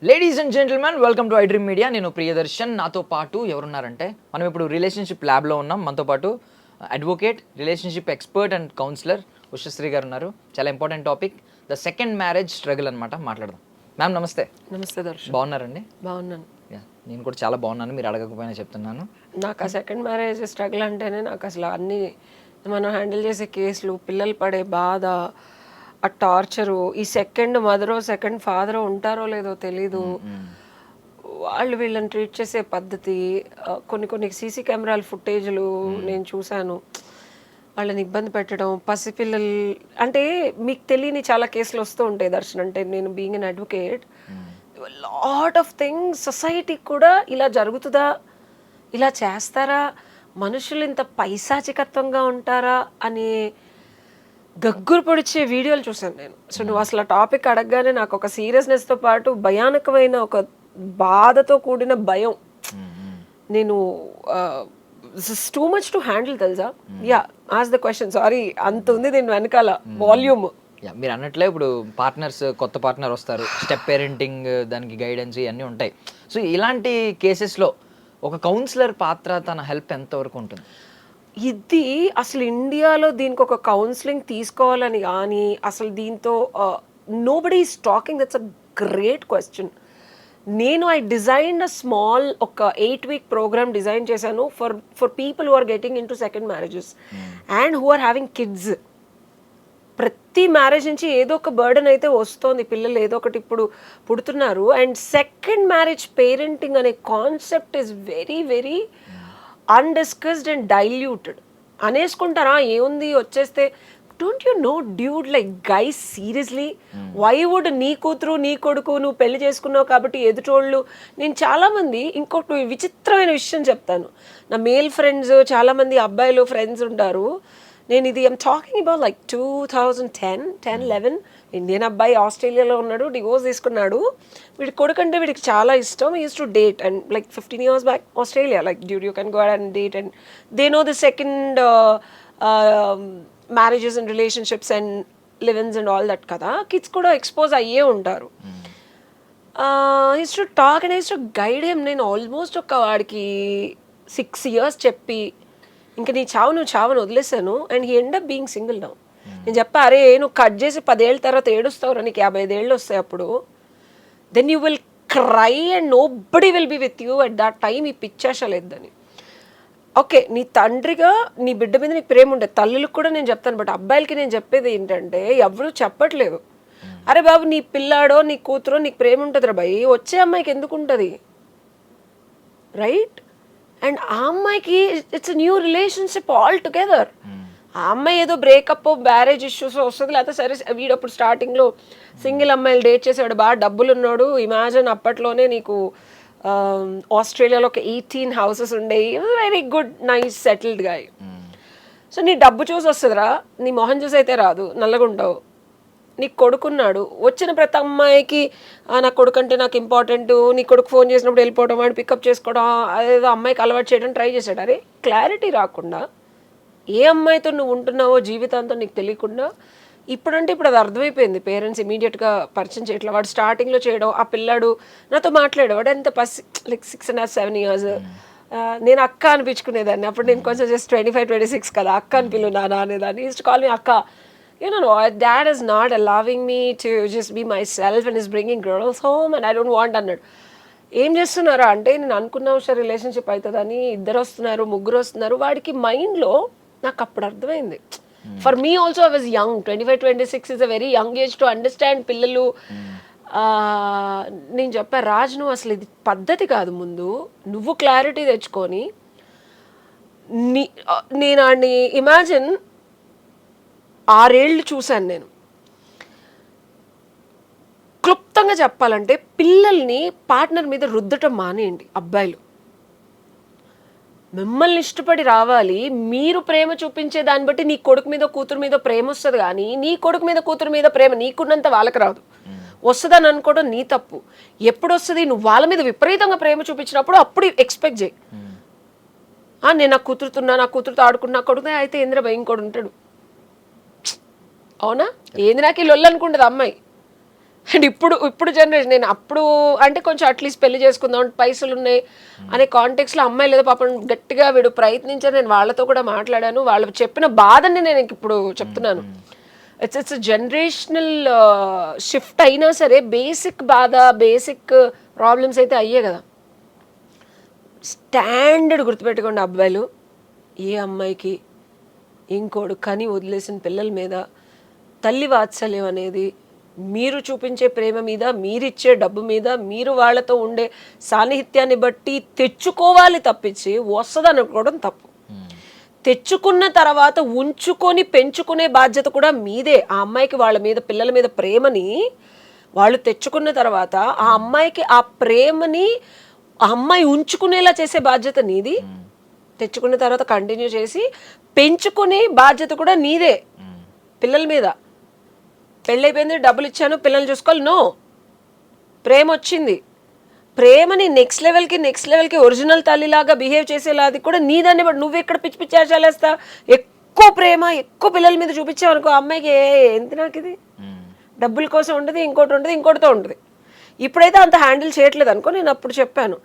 Ladies and gentlemen, welcome to iDream media. నేను ప్రియదర్శన్. నాతో పాటు ఎవరున్నారంటే, మనం ఇప్పుడు రిలేషన్షిప్ ల్యాబ్లో ఉన్నాం. మనతో పాటు advocate, relationship expert and councillor Ushasri గారు ఉన్నారు. చాలా important topic, the second marriage struggle అనమాట. మాట్లాడదాం. మ్యామ్ నమస్తే. నమస్తే దర్శన్. బాగున్నారండి? బాగున్నాను. నేను కూడా చాలా బాగున్నాను, మీరు అడగకపోయినా చెప్తున్నాను. నాకు ఆ సెకండ్ మ్యారేజ్ స్ట్రగుల్ అంటేనే నాకు అసలు అన్ని మనం హ్యాండిల్ చేసే కేసులు, పిల్లలు పడే బాధ, ఆ టార్చరు, ఈ సెకండ్ మదరో సెకండ్ ఫాదరో ఉంటారో లేదో తెలీదు, వాళ్ళు వీళ్ళని ట్రీట్ చేసే పద్ధతి, కొన్ని సీసీ కెమెరాల ఫుటేజ్లు నేను చూశాను. వాళ్ళని ఇబ్బంది పెట్టడం, పసిపిల్లలు అంటే మీకు తెలియని చాలా కేసులు వస్తూ ఉంటాయి దర్శన్. అంటే నేను being an advocate, lot of things సొసైటీకి కూడా ఇలా జరుగుతుందా, ఇలా చేస్తారా, మనుషులు ఇంత పైశాచికత్వంగా ఉంటారా అని గగ్గురు పొడిచే వీడియోలు చూసాను నేను. సో నువ్వు అసలు ఆ టాపిక్ అడగగానే నాకు ఒక సీరియస్నెస్తో పాటు భయానకమైన ఒక బాధతో కూడిన భయం. నేను టూ మచ్ టు హ్యాండిల్, తెలుసా? Yeah, ask the question. Sorry, అంత ఉంది దీని వెనకాల వాల్యూమ్. మీరు అన్నట్లే ఇప్పుడు పార్ట్నర్స్, కొత్త పార్ట్నర్ వస్తారు, స్టెప్ పేరెంటింగ్, దానికి గైడెన్స్ ఇవన్నీ ఉంటాయి. సో ఇలాంటి కేసెస్లో ఒక కౌన్సిలర్ పాత్ర, తన హెల్ప్ ఎంతవరకు ఉంటుంది? ఇది అసలు ఇండియాలో దీనికి ఒక కౌన్సిలింగ్ తీసుకోవాలని కానీ, అసలు దీంతో nobody is talking. That's a great question. నేను ఐ డిజైన్డ్ అ స్మాల్, ఒక 8-week ప్రోగ్రామ్ డిజైన్ చేశాను for people who are getting into second marriages and who are having kids. ప్రతి మ్యారేజ్ నుంచి ఏదో ఒక బర్డెన్ అయితే వస్తుంది, పిల్లలు ఏదో ఒకటి ఇప్పుడు పుడుతున్నారు. అండ్ సెకండ్ మ్యారేజ్ పేరెంటింగ్ అనే concept is very very undiscussed and diluted. అనేసుకుంటారా, ఏముంది వచ్చేస్తే. Don't you know dude, like guys, seriously why would నీ కూతురు నీ కొడుకు నువ్వు పెళ్లి చేసుకున్నావు కాబట్టి ఎదుటోళ్ళు. నేను చాలామంది, ఇంకొకటి విచిత్రమైన విషయం చెప్తాను. నా మేల్ ఫ్రెండ్స్ చాలామంది అబ్బాయిలు ఫ్రెండ్స్ ఉంటారు. నేను ఇది I'm talking about like 2010-11. Indian అబ్బాయి, ఆస్ట్రేలియాలో ఉన్నాడు, డివోర్స్ తీసుకున్నాడు. వీడి కొడుకంటే వీడికి చాలా ఇష్టం. Use to date and like 15 years back Australia, like dude you can go and date and they know the second marriages and relationships and live-ins and all that కదా. Kids కూడా ఎక్స్పోజ్ అయ్యే ఉంటారు. Use to talk and use to guide him. నేను almost ఒక వాడికి 6 years చెప్పి ఇంకా నీ చావు నువ్వు చావుని వదిలేసాను. And he end up being single now. నేను చెప్పా, అరే నువ్వు కట్ చేసి 10 ఏళ్ళ తర్వాత ఏడుస్తావురా, నీకు 55 ఏళ్ళు వస్తాయి అప్పుడు. Then you will cry and nobody will be with you at that time. ఈ పిచ్చాషలేద్దని. ఓకే, నీ తండ్రిగా నీ బిడ్డ మీద నీకు ప్రేమ ఉండేది, తల్లులకు కూడా నేను చెప్తాను. బట్ అబ్బాయిలకి నేను చెప్పేది ఏంటంటే, ఎవరు చెప్పట్లేదు. అరే బాబు, నీ పిల్లాడో నీ కూతురో నీకు ప్రేమ ఉంటుంది రా భయ్, వచ్చే అమ్మాయికి ఎందుకు ఉంటుంది, రైట్? అండ్ ఆ అమ్మాయికి it's new relationship all together. ఆ అమ్మాయి ఏదో బ్రేకప్, మ్యారేజ్ ఇష్యూస్ వస్తుంది, లేకపోతే సరే వీడప్పుడు స్టార్టింగ్లో సింగిల్ అమ్మాయిలు డేట్ చేసేవాడు, బాగా డబ్బులు ఉన్నాడు. ఇమాజిన్ అప్పట్లోనే నీకు ఆస్ట్రేలియాలో ఒక 18 houses ఉండేవి. Very good, nice, settled guy. So నీ డబ్బు చూసి వస్తుందిరా, నీ మొహం చూసి అయితే రాదు, నల్లగుంటావు. నీకు కొడుకున్నాడు, వచ్చిన ప్రతి అమ్మాయికి నా కొడుకు అంటే నాకు ఇంపార్టెంట్, నీ కొడుకు ఫోన్ చేసినప్పుడు వెళ్ళిపోవడం, వాడు పికప్ చేసుకోవడం, అదేదో అమ్మాయికి అలవాటు చేయడం ట్రై చేశాడు. అరే క్లారిటీ రాకుండా ఏ అమ్మాయితో నువ్వు ఉంటున్నావో జీవితాంతం నీకు తెలియకుండా. ఇప్పుడంటే ఇప్పుడు అది అర్థమైపోయింది. పేరెంట్స్ ఇమీడియట్గా పరిచయం చేయట్లేదు. వాడు స్టార్టింగ్లో చేయడం, ఆ పిల్లాడు నాతో మాట్లాడాడు, వాడు ఎంత లైక్ 6.5-7 years. నేను అక్క అనిపించుకునేదాన్ని అప్పుడు. నేను కొంచెం జస్ట్ 25-26 కదా, అక్క అని పిల్లు నాన్న అనేదాన్ని. యూస్ టు కాల్ మీ అక్క. You know, dad is not allowing me to just be myself and is bringing girls home and I don't want అన్నాడు. ఏం చేస్తున్నారా అంటే, నేను అనుకున్నా సార్ రిలేషన్షిప్ అవుతుందని, 2 వస్తున్నారు 3 వస్తున్నారు. వాడికి మైండ్లో నాకు అప్పుడు అర్థమైంది. For me also I was young. 25-26 is a very young age to understand పిల్లలు. నేను చెప్పా, రాజ్ నువ్వు అసలు ఇది పద్ధతి కాదు, ముందు నువ్వు క్లారిటీ తెచ్చుకొని. నేను ఆడిని ఇమాజిన్ 6 ఏళ్ళు చూశాను నేను. క్లుప్తంగా చెప్పాలంటే, పిల్లల్ని పార్ట్నర్ మీద రుద్దటం మానేయండి అబ్బాయిలు. మిమ్మల్ని ఇష్టపడి రావాలి, మీరు ప్రేమ చూపించే దాన్ని బట్టి నీ కొడుకు మీద కూతురు మీద ప్రేమ వస్తుంది. కానీ నీ కొడుకు మీద కూతురు మీద ప్రేమ నీకున్నంత వాళ్ళకి రాదు. వస్తుందని అనుకోవడం నీ తప్పు. ఎప్పుడు వస్తుంది, నువ్వు వాళ్ళ మీద విపరీతంగా ప్రేమ చూపించినప్పుడు అప్పుడు ఎక్స్పెక్ట్ చేయి. నేను నా కూతురుతో ఆడుకున్నా, కొడుకు అయితే ఇంద్రభయ ఇంకోటి ఉంటాడు. అవునా, ఏంది నాకు ఈ లొల్లు అనుకుంటుంది అమ్మాయి. అండ్ ఇప్పుడు జనరేషన్, నేను అప్పుడు అంటే కొంచెం అట్లీస్ట్ పెళ్లి చేసుకుందాం పైసలు ఉన్నాయి అనే కాంటెక్స్లో అమ్మాయి లేదా పాపం గట్టిగా వీడు ప్రయత్నించాను. నేను వాళ్ళతో కూడా మాట్లాడాను, వాళ్ళు చెప్పిన బాధని నేను ఇప్పుడు చెప్తున్నాను. ఇట్స్ జనరేషనల్ షిఫ్ట్ అయినా సరే బేసిక్ బాధ, బేసిక్ ప్రాబ్లమ్స్ అయితే అయ్యే కదా. స్టాండర్డ్ గుర్తుపెట్టుకోండి అబ్బాయిలు, ఏ అమ్మాయికి ఇంకోడు కని వదిలేసిన పిల్లల మీద తల్లి వాత్సల్యం అనేది మీరు చూపించే ప్రేమ మీద, మీరిచ్చే డబ్బు మీద, మీరు వాళ్ళతో ఉండే సాన్నిహిత్యాన్ని బట్టి తెచ్చుకోవాలి తప్పించి వస్తుంది అనుకోవడం తప్పు. తెచ్చుకున్న తర్వాత ఉంచుకొని పెంచుకునే బాధ్యత కూడా మీదే. ఆ అమ్మాయికి వాళ్ళ మీద, పిల్లల మీద ప్రేమని వాళ్ళు తెచ్చుకున్న తర్వాత ఆ అమ్మాయికి ఆ ప్రేమని ఆ అమ్మాయి ఉంచుకునేలా చేసే బాధ్యత నీది. తెచ్చుకున్న తర్వాత కంటిన్యూ చేసి పెంచుకునే బాధ్యత కూడా నీదే పిల్లల మీద. పెళ్ళైపోయింది, డబ్బులు ఇచ్చాను, పిల్లల్ని చూసుకోవాలి, నో. ప్రేమ వచ్చింది, ప్రేమని నెక్స్ట్ లెవెల్కి ఒరిజినల్ తల్లిలాగా బిహేవ్ చేసేలా అది కూడా నీదాన్ని బట్టి. నువ్వు ఎక్కడ పిచ్చి పిచ్చి ఆచాలేస్తా, ఎక్కువ ప్రేమ ఎక్కువ పిల్లల మీద చూపించావు అనుకో, అమ్మాయికి ఎంత నాకు ఇది డబ్బుల కోసం ఉంటుంది, ఇంకోటితో ఉంటుంది. ఇప్పుడైతే అంత హ్యాండిల్ చేయట్లేదు అనుకో. నేను అప్పుడు చెప్పాను,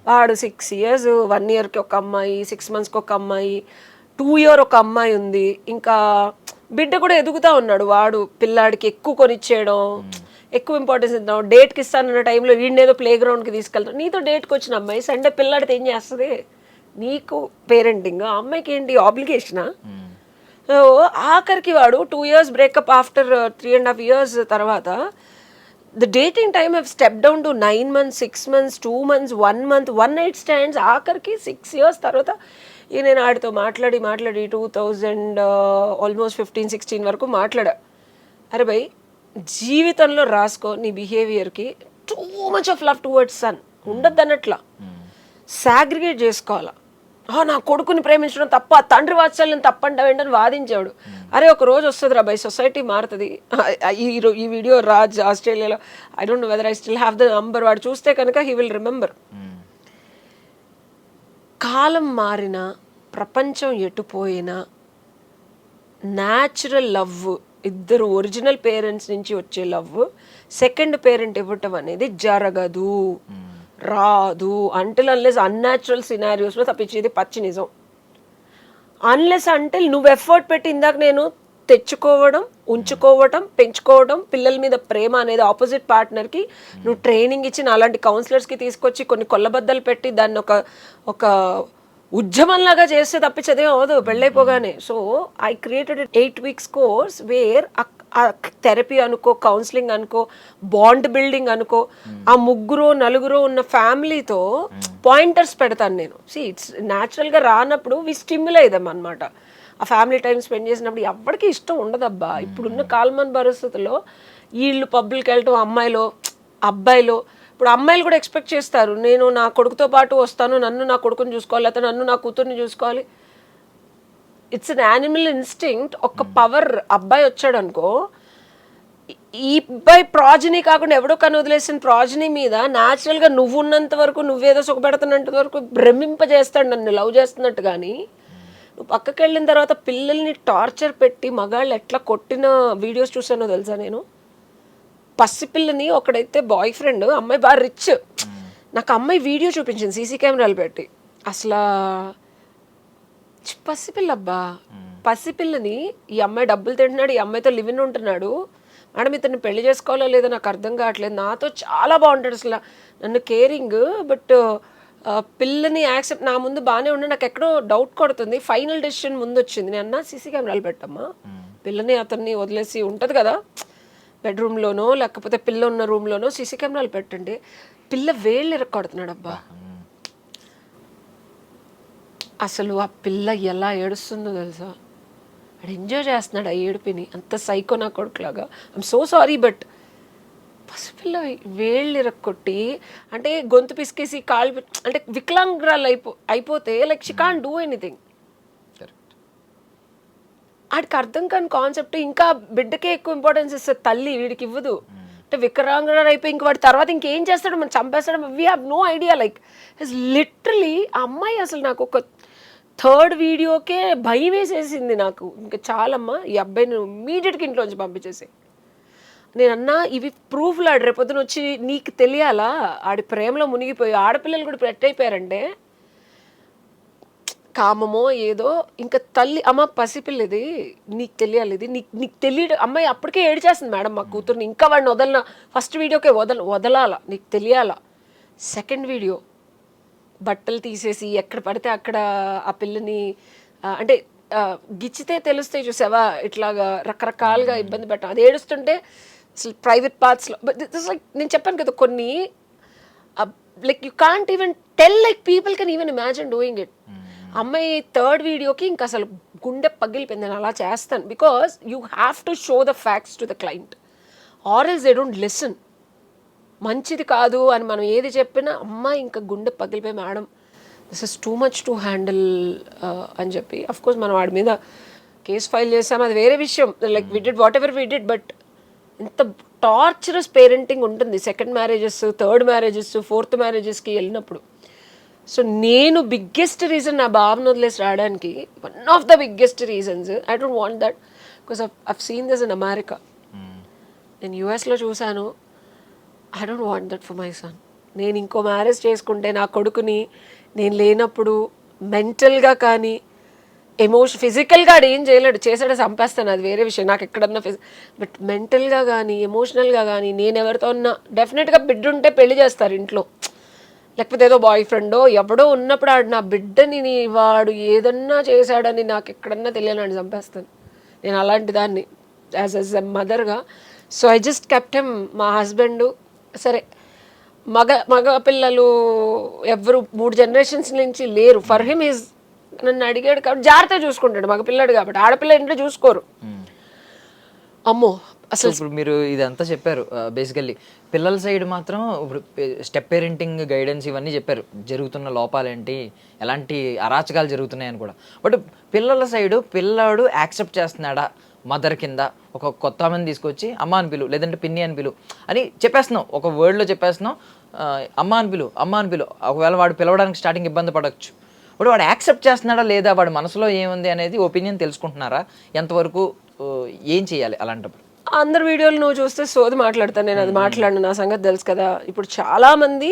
వాడు 6 years 1 yearకి ఒక అమ్మాయి, 6 monthsకి ఒక అమ్మాయి, 2 year ఒక అమ్మాయి ఉంది, ఇంకా బిడ్డ కూడా ఎదుగుతా ఉన్నాడు. వాడు పిల్లాడికి ఎక్కువ కొనిచ్చేయడం, ఎక్కువ ఇంపార్టెన్స్ ఇద్దాం, డేట్కి ఇస్తానన్న టైంలో వీడినేదో ప్లే గ్రౌండ్కి తీసుకెళ్తాం. నీతో డేట్కి వచ్చిన అమ్మాయి సండే పిల్లాడితో ఏం చేస్తుంది? నీకు పేరెంటింగ్, ఆ అమ్మాయికి ఏంటి ఆబ్లిగేషనా? ఆఖరికి వాడు 2 years బ్రేకప్ ఆఫ్టర్ 3.5 years తర్వాత the dating time have stepped down to 9 months, 6 months, 2 months, 1 month, 1 night stands. ఆఖరికి 6 years తర్వాత నేను ఆడితో మాట్లాడి 2000 ఆల్మోస్ట్ 15-16 వరకు మాట్లాడా. అరే భయ్, జీవితంలో రాసుకో నీ బిహేవియర్కి too much of love towards son ఉండద్దు అన్నట్లా సాగ్రిగేట్ చేసుకోవాలా. నా కొడుకుని ప్రేమించడం తప్ప, తండ్రి వాత్సల్యం తప్పంటావేంటని వాదించాడు. అరే ఒక రోజు వస్తుంది రా బై, సొసైటీ మారుతుంది. ఈ వీడియో రాజ్ ఆస్ట్రేలియాలో, I don't know whether I still have the number, వాడు చూస్తే కనుక హీ విల్ రిమెంబర్. కాలం మారినా, ప్రపంచం ఎటుపోయినా, న్యాచురల్ లవ్, ఇద్దరు ఒరిజినల్ పేరెంట్స్ నుంచి వచ్చే లవ్ సెకండ్ పేరెంట్ ఇవ్వటం అనేది జరగదు, రాదు. అంటిల్ అన్లెస్ అన్యాచురల్ సినారియోస్లో తప్పించేది పచ్చి నిజం. అన్లెస్ అంటిల్ నువ్వు ఎఫర్ట్ పెట్టి, ఇందాక నేను తెచ్చుకోవడం, ఉంచుకోవడం, పెంచుకోవడం, పిల్లల మీద ప్రేమ అనేది ఆపోజిట్ పార్ట్నర్కి నువ్వు ట్రైనింగ్ ఇచ్చి అలాంటి కౌన్సిలర్స్కి తీసుకొచ్చి కొన్ని కొల్లబద్దలు పెట్టి దాన్ని ఒక ఉద్యమంలాగా చేస్తే తప్పించదే అవదు పెళ్ళైపోగానే. So I created 8 weeks course where therapy అనుకో, కౌన్సిలింగ్ అనుకో, బాండ్ బిల్డింగ్ అనుకో, ఆ 3-4 ఉన్న ఫ్యామిలీతో పాయింటర్స్ పెడతాను నేను. ఇట్స్ న్యాచురల్గా రానప్పుడు వి స్టిమ్యులేట్ దెమ్ అనమాట. ఆ ఫ్యామిలీ టైం స్పెండ్ చేసినప్పుడు ఎవరికి ఇష్టం ఉండదబ్బా. ఇప్పుడున్న కాలమాన పరిస్థితుల్లో వీళ్ళు పబ్బులకి వెళ్ళటం, అమ్మాయిలో అబ్బాయిలో, ఇప్పుడు అమ్మాయిలు కూడా ఎక్స్పెక్ట్ చేస్తారు, నేను నా కొడుకుతో పాటు వస్తాను, నన్ను నా కొడుకుని చూసుకోవాలి, లేకపోతే నన్ను నా కూతుర్ని చూసుకోవాలి. It's an animal instinct. ఒక పవర్ అబ్బాయి వచ్చాడు అనుకో, ఈ అబ్బాయి ప్రాజనీ కాకుండా ఎవడో కానీ వదిలేసిన ప్రాజనీ మీద న్యాచురల్గా నువ్వు ఉన్నంత వరకు, నువ్వేదో సుఖపెడుతున్నంత వరకు భ్రమింపజేస్తాడు నన్ను లవ్ చేస్తున్నట్టు. కానీ నువ్వు పక్కకి వెళ్ళిన తర్వాత పిల్లల్ని టార్చర్ పెట్టి మగాళ్ళు ఎట్లా కొట్టిన వీడియోస్ చూసానో తెలుసా నేను. పసిపిల్లని ఒకడైతే బాయ్ ఫ్రెండ్, అమ్మాయి బాగా రిచ్, నాకు అమ్మాయి వీడియో చూపించింది సీసీ కెమెరాలు పెట్టి. అసలు పసిపిల్లబ్బా, పసిపిల్లని ఈ అమ్మాయి డబ్బులు తింటున్నాడు, ఈ అమ్మాయితో లివిన్ ఉంటున్నాడు, మేడం ఇతన్ని పెళ్లి చేసుకోవాలో లేదో నాకు అర్థం కావట్లేదు, నాతో చాలా బాగుంటాడు, అసలు నన్ను కేరింగ్, బట్ పిల్లని యాక్సెప్ట్, నా ముందు బాగానే ఉండి నాకు ఎక్కడో డౌట్ కొడుతుంది. ఫైనల్ డెసిషన్ ముందు వచ్చింది. నేను అన్నా సీసీ కెమెరాలు పెట్టమ్మా, పిల్లని అతన్ని వదిలేసి ఉంటుంది కదా బెడ్రూమ్లోనో లేకపోతే పిల్ల ఉన్న రూమ్లోనో సీసీ కెమెరాలు పెట్టండి. పిల్ల వేళ్ళు ఇరక్కొడుతున్నాడు అబ్బా. అసలు ఆ పిల్ల ఎలా ఏడుస్తుందో తెలుసా. వాడు ఎంజాయ్ చేస్తున్నాడు ఆ ఏడుపిని, అంత సైకో నా కొడుకులాగా. ఐఎమ్ సో సారీ, బట్ పసిపిల్ల వేళ్ళు ఇరక్కొట్టి, అంటే గొంతు పిసికేసి కాళ్ళు, అంటే వికలాంగురాలు అయిపోతే like she can't do anything. వాడికి అర్థం కాని కాన్సెప్ట్. ఇంకా బిడ్డకే ఎక్కువ ఇంపార్టెన్స్ ఇస్తుంది తల్లి, వీడికి ఇవ్వదు. అంటే వికలాంగురాలు అయిపోయి ఇంక వాడి తర్వాత ఇంకేం చేస్తాడు, మనం చంపేస్తాడు, we have no idea. Like is literally ఆ అమ్మాయి అసలు నాకు ఒక 3rd వీడియోకే భయం వేసేసింది నాకు. ఇంకా చాలమ్మా, ఈ అబ్బాయిని ఇమ్మీడియట్గా ఇంట్లోంచి పంపించేసి. నేనన్నా ఇవి ప్రూఫ్లు ఆడు రేపొద్దున వచ్చి నీకు తెలియాలా ఆడి ప్రేమలో మునిగిపోయి ఆడపిల్లలు కూడా ఇప్పుడు ఎట్టయిపోయారంటే కామమో ఏదో ఇంకా తల్లి అమ్మ పసిపిల్లది నీకు తెలియాలి ఇది నీకు తెలియదు అమ్మాయి అప్పటికే ఏడ్చేస్తుంది మేడం మా కూతుర్ని ఇంకా వాడిని వదలన ఫస్ట్ వీడియోకే వదలాల నీకు తెలియాలా సెకండ్ వీడియో బట్టలు తీసేసి ఎక్కడ పడితే అక్కడ ఆ పిల్లని అంటే గిచ్చితే తెలుస్తాయి చూసావా ఇట్లాగా రకరకాలుగా ఇబ్బంది పెట్టడం అది ఏడుస్తుంటే అసలు ప్రైవేట్ పార్ట్స్లో లైక్ నేను చెప్పాను కదా కొన్ని like you can't even tell like people can even imagine doing it అమ్మాయి థర్డ్ వీడియోకి ఇంకా అసలు గుండె పగిలిపోయింది నేను అలా చేస్తాను because you have to show the facts to the client or else they don't listen మంచిది కాదు అని మనం ఏది చెప్పినా అమ్మాయి ఇంకా గుండె పగిలిపోయి madam this is two much to handle అని చెప్పి అఫ్కోర్స్ మనం వాడి మీద కేసు ఫైల్ చేసాం అది వేరే విషయం like we did whatever we did but ఇంత టార్చరస్ పేరెంటింగ్ ఉంటుంది second marriages third marriages fourth మ్యారేజెస్కి వెళ్ళినప్పుడు సో నేను బిగ్గెస్ట్ రీజన్ నా బాబుని వదిలేసి రావడానికి one of the biggest reasons I don't want that because I've seen this in America నేను యూఎస్లో చూశాను I don't want that for my son నేను ఇంకో మ్యారేజ్ చేసుకుంటే నా కొడుకుని నేను లేనప్పుడు మెంటల్గా కానీ ఫిజికల్గా ఏం చేయలేడు చేసాడు చంపేస్తాను అది వేరే విషయం నాకు ఎక్కడన్నా బట్ మెంటల్గా కానీ ఎమోషనల్గా కానీ నేను ఎవరితో ఉన్నా డెఫినెట్గా బిడ్డ ఉంటే పెళ్లి చేస్తారు ఇంట్లో లేకపోతే ఏదో బాయ్ ఫ్రెండో ఎవడో ఉన్నప్పుడు ఆడు నా బిడ్డని వాడు ఏదన్నా చేశాడని నాకు ఎక్కడన్నా తెలియని చంపేస్తాను నేను అలాంటి దాన్ని యాజ్ ఎ మదర్గా so I just kept him మా హస్బెండ్ సరే మగ పిల్లలు ఎవరు 3 జనరేషన్స్ నుంచి లేరు ఫర్ హిమ్ ఈజ్ నన్ను అడిగాడు కాబట్టి జాగ్రత్తగా చూసుకుంటాడు మగ పిల్లాడు కాబట్టి ఆడపిల్ల ఇంట్లో చూసుకోరు అమ్మో అసలు ఇప్పుడు మీరు ఇదంతా చెప్పారు బేసికల్లీ పిల్లల సైడ్ మాత్రం ఇప్పుడు స్టెప్ పేరెంటింగ్ గైడెన్స్ ఇవన్నీ చెప్పారు జరుగుతున్న లోపాలేంటి ఎలాంటి అరాచకాలు జరుగుతున్నాయని కూడా బట్ పిల్లల సైడు పిల్లాడు యాక్సెప్ట్ చేస్తున్నాడా మదర్ కింద ఒక కొత్త ఆమెను తీసుకొచ్చి అమ్మ అని పిలు లేదంటే పిన్ని అని పిలు అని చెప్పేస్తున్నాం ఒక వర్డ్లో చెప్పేస్తున్నాం అమ్మ అని పిలు ఒకవేళ వాడు పిలవడానికి స్టార్టింగ్ ఇబ్బంది పడవచ్చు బట్ వాడు యాక్సెప్ట్ చేస్తున్నాడా లేదా వాడి మనసులో ఏముంది అనేది ఒపీనియన్ తెలుసుకుంటున్నారా ఎంతవరకు ఏం చేయాలి అలాంటప్పుడు అందరు వీడియోలు నువ్వు చూస్తే సోది మాట్లాడతాను నేను అది మాట్లాడిన నా సంగతి తెలుసు కదా ఇప్పుడు చాలామంది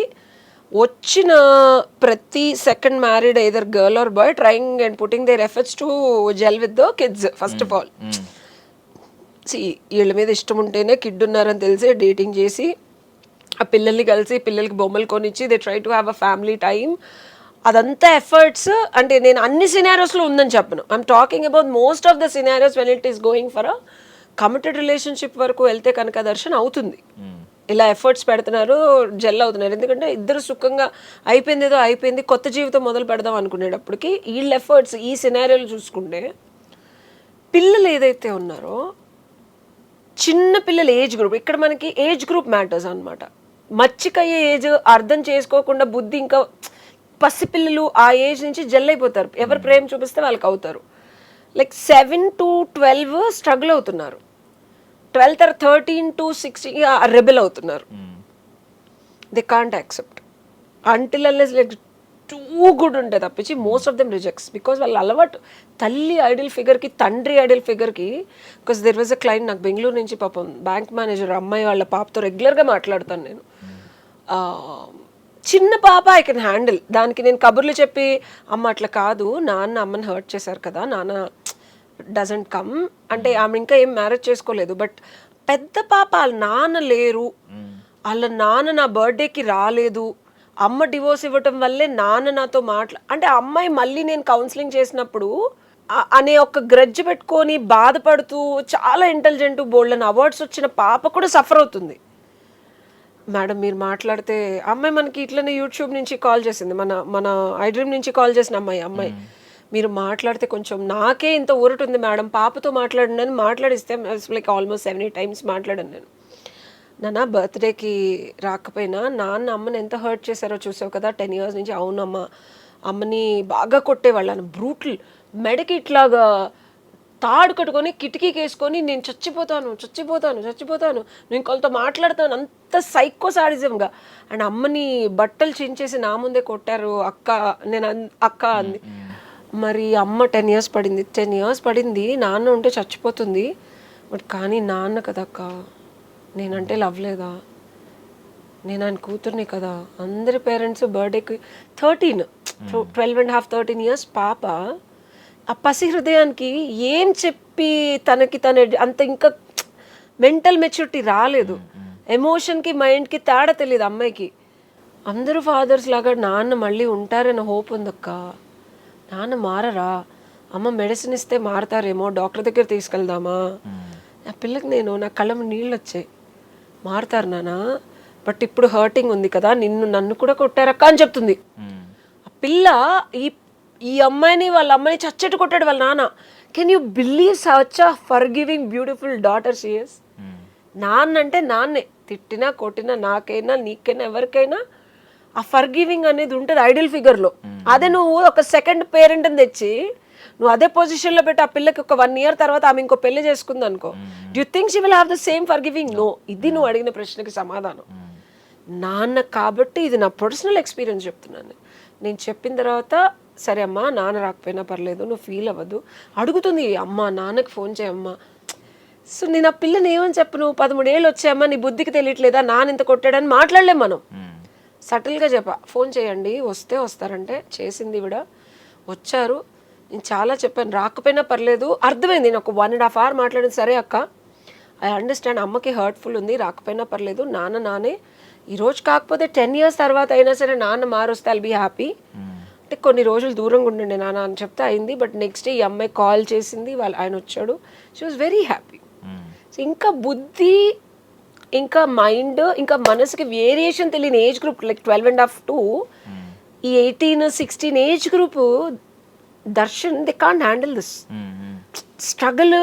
వచ్చిన ప్రతి second married either girl or boy trying and putting their efforts to gel with the kids first of all వీళ్ళ మీద ఇష్టం ఉంటేనే కిడ్ ఉన్నారని తెలిసి డేటింగ్ చేసి ఆ పిల్లల్ని కలిసి పిల్లలకి బొమ్మలు కొనిచ్చి they try to have a family time అదంతా ఎఫర్ట్స్ అంటే నేను అన్ని సినారియోస్లో ఉందని చెప్పను I'm talking about most of the scenarios when it is going for a committed relationship వరకు వెళ్తే కనుక దర్శన్ అవుతుంది ఇలా ఎఫర్ట్స్ పెడుతున్నారు జెల్ అవుతున్నారు ఎందుకంటే ఇద్దరు సుఖంగా అయిపోయింది కొత్త జీవితం మొదలు పెడదాం అనుకునేటప్పటికి వీళ్ళ ఎఫర్ట్స్ ఈ సినారియోలు చూసుకుంటే పిల్లలు ఏదైతే ఉన్నారో చిన్న పిల్లల ఏజ్ గ్రూప్ ఇక్కడ మనకి ఏజ్ గ్రూప్ మ్యాటర్స్ అనమాట మచ్చికయ్యే ఏజ్ అర్థం చేసుకోకుండా బుద్ధి ఇంకా పసిపిల్లలు ఆ ఏజ్ నుంచి జెల్ అయిపోతారు ఎవరు ప్రేమ చూపిస్తే వాళ్ళకి అవుతారు లైక్ 7 to 12 స్ట్రగుల్ అవుతున్నారు 12 or 13 to 16 రెబెల్ అవుతున్నారు they can't accept until unless like too good ఉంటే తప్పించి most of them rejects because వాళ్ళ అలవాటు తల్లి ఐడల్ ఫిగర్కి తండ్రి ఐడల్ ఫిగర్కి because there was a client నాకు బెంగళూరు నుంచి పాపం బ్యాంక్ మేనేజర్ అమ్మాయి వాళ్ళ పాపతో రెగ్యులర్గా మాట్లాడతాను నేను చిన్న పాప ఐ కెన్ హ్యాండిల్ దానికి నేను కబుర్లు చెప్పి అమ్మ అట్లా కాదు నాన్న అమ్మని హర్ట్ చేశారు కదా నాన్న డజంట్ కమ్ అంటే ఆమె ఇంకా ఏం మ్యారేజ్ చేసుకోలేదు బట్ పెద్ద పాప వాళ్ళ నాన్న లేరు వాళ్ళ నాన్న నా బర్త్డేకి రాలేదు అమ్మ డివోర్స్ ఇవ్వటం వల్లే నాన్న నాతో అంటే ఆ అమ్మాయి మళ్ళీ నేను కౌన్సిలింగ్ చేసినప్పుడు అనే ఒక గ్రడ్జ్ పెట్టుకొని బాధపడుతూ చాలా ఇంటెలిజెంట్ బోల్డెన్ అవార్డ్స్ వచ్చిన పాప కూడా సఫర్ అవుతుంది మేడం మీరు మాట్లాడితే అమ్మాయి మనకి ఇట్లనే యూట్యూబ్ నుంచి కాల్ చేసింది మన ఐడ్రీమ్ నుంచి కాల్ చేసిన అమ్మాయి మీరు మాట్లాడితే కొంచెం నాకే ఇంత ఊరటుంది మేడం పాపతో మాట్లాడండి అని మాట్లాడిస్తే లైక్ ఆల్మోస్ట్ 70 times మాట్లాడాను నేను నాన్న బర్త్డేకి రాకపోయినా నాన్న అమ్మని ఎంత హర్ట్ చేశారో చూసావు కదా 10 years నుంచి అవునమ్మ అమ్మని బాగా కొట్టేవాళ్ళని బ్రూటల్ మెడకి ఇట్లాగా తాడు కట్టుకొని కిటికీకి వేసుకొని నేను చచ్చిపోతాను నేను ఇంకొకరితో మాట్లాడతాను అంత సైకో సాడిజంగా అండ్ అమ్మని బట్టలు చించేసి నా ముందే కొట్టారు నేను అక్క అంది మరి అమ్మ 10 years పడింది 10 years పడింది నాన్న ఉంటే చచ్చిపోతుంది బట్ కానీ నాన్న కదక్క నేనంటే లవ్ లేదా, నేను ఆయన కూతుర్ని కదా, అందరి పేరెంట్స్ బర్త్డేకి 12.5 13 years పాప ఆ పసి హృదయానికి ఏం చెప్పి తనకి తన అంత ఇంకా మెంటల్ మెచ్యూరిటీ రాలేదు, ఎమోషన్కి మైండ్కి తేడా తెలియదు అమ్మాయికి. అందరూ ఫాదర్స్ లాగా నాన్న మళ్ళీ ఉంటారని హోప్ ఉందక్క. నాన్న మారరా, అమ్మ మెడిసిన్ ఇస్తే మారతారేమో, డాక్టర్ దగ్గర తీసుకెళ్దామా. ఆ పిల్లకి నా కళ్ళ నీళ్ళు వచ్చాయి, మారుతారు నాన్న, బట్ ఇప్పుడు హర్టింగ్ ఉంది కదా, నన్ను కూడా కొట్టారక్క అని చెప్తుంది. ఆ పిల్ల ఈ అమ్మాయిని వాళ్ళ అమ్మాయిని చచ్చటి కొట్టాడు వాళ్ళ నాన్న. Can you believe such a forgiving beautiful daughter she is. నాన్న అంటే నాన్నే, తిట్టినా కొట్టినా నాకైనా నీకైనా ఎవరికైనా ఆ ఫర్గివింగ్ అనేది ఉంటుంది ఐడల్ ఫిగర్లో. అదే నువ్వు ఒక సెకండ్ పేరెంట్ అని తెచ్చి నువ్వు అదే పొజిషన్లో పెట్టి ఆ పిల్లకి ఒక 1 year తర్వాత ఆమె ఇంకో పెళ్లి చేసుకుంది అనుకో, do you think she will have the same forgiving? No. ఇది నువ్వు అడిగిన ప్రశ్నకి సమాధానం. నాన్న కాబట్టి ఇది నా పర్సనల్ ఎక్స్పీరియన్స్ చెప్తున్నాను. నేను చెప్పిన తర్వాత సరే అమ్మా నాన్న రాకపోయినా పర్లేదు, నువ్వు ఫీల్ అవ్వద్దు. అడుగుతుంది అమ్మ నాన్నకి ఫోన్ చేయమ్మా. సో నేను ఆ పిల్లని ఏమని చెప్పను, 13 ఏళ్ళు వచ్చాయమ్మా నీ బుద్ధికి తెలియట్లేదా నాన్న ఇంత కొట్టాడని మాట్లాడలేం మనం. సటిల్గా చెప్పా, ఫోన్ చేయండి వస్తే వస్తారంటే చేసింది కూడా వచ్చారు. నేను చాలా చెప్పాను రాకపోయినా పర్లేదు, అర్థమైంది. నేను ఒక 1.5 hour మాట్లాడింది. సరే అక్క ఐ అండర్స్టాండ్, అమ్మకి హర్ట్ఫుల్ ఉంది, రాకపోయినా పర్లేదు, నాన్నే ఈరోజు కాకపోతే 10 years తర్వాత అయినా సరే నాన్న మారొస్తే ఐల్ బీ హ్యాపీ. అంటే కొన్ని రోజులు దూరంగా ఉండండి నాన్న అని చెప్తే అయింది. బట్ నెక్స్ట్ డే ఈ అమ్మాయి కాల్ చేసింది, ఆయన వచ్చాడు, she was very happy. So ఇంకా బుద్ధి ఇంకా మైండ్ ఇంకా మనసుకి వేరియేషన్ తెలియని ఏజ్ గ్రూప్ లైక్ 12.5 to ఈ 18-16 age group Darshan they can't handle this struggle,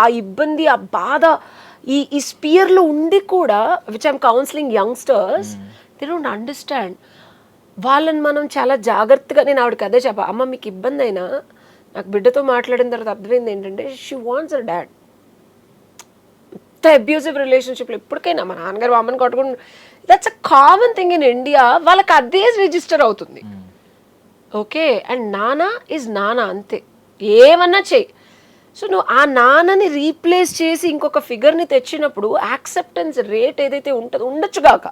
ఆ ఇబ్బంది ఆ బాధ ఈ స్పియర్లో ఉండి కూడా which I'm counselling youngsters, they don't understand. వాళ్ళని మనం చాలా జాగ్రత్తగా, నేను ఆవిడకి అదే చెప్పా, అమ్మ మీకు ఇబ్బంది అయినా నాకు బిడ్డతో మాట్లాడిన తర్వాత అర్థమైంది ఏంటంటే she wants her dad. Abusive రిలేషన్షిప్లో ఎప్పటికైనా మా నాన్నగారు అమ్మని కొట్టుకుని that's a common thing in India, వాళ్ళకి అదే రిజిస్టర్ అవుతుంది. ఓకే, అండ్ నానా ఈజ్ నానా అంతే, ఏమన్నా చెయ్యి. సో నువ్వు ఆ నాన్నని రీప్లేస్ చేసి ఇంకొక ఫిగర్ని తెచ్చినప్పుడు యాక్సెప్టెన్స్ రేట్ ఏదైతే ఉంటుందో ఉండొచ్చుగాక,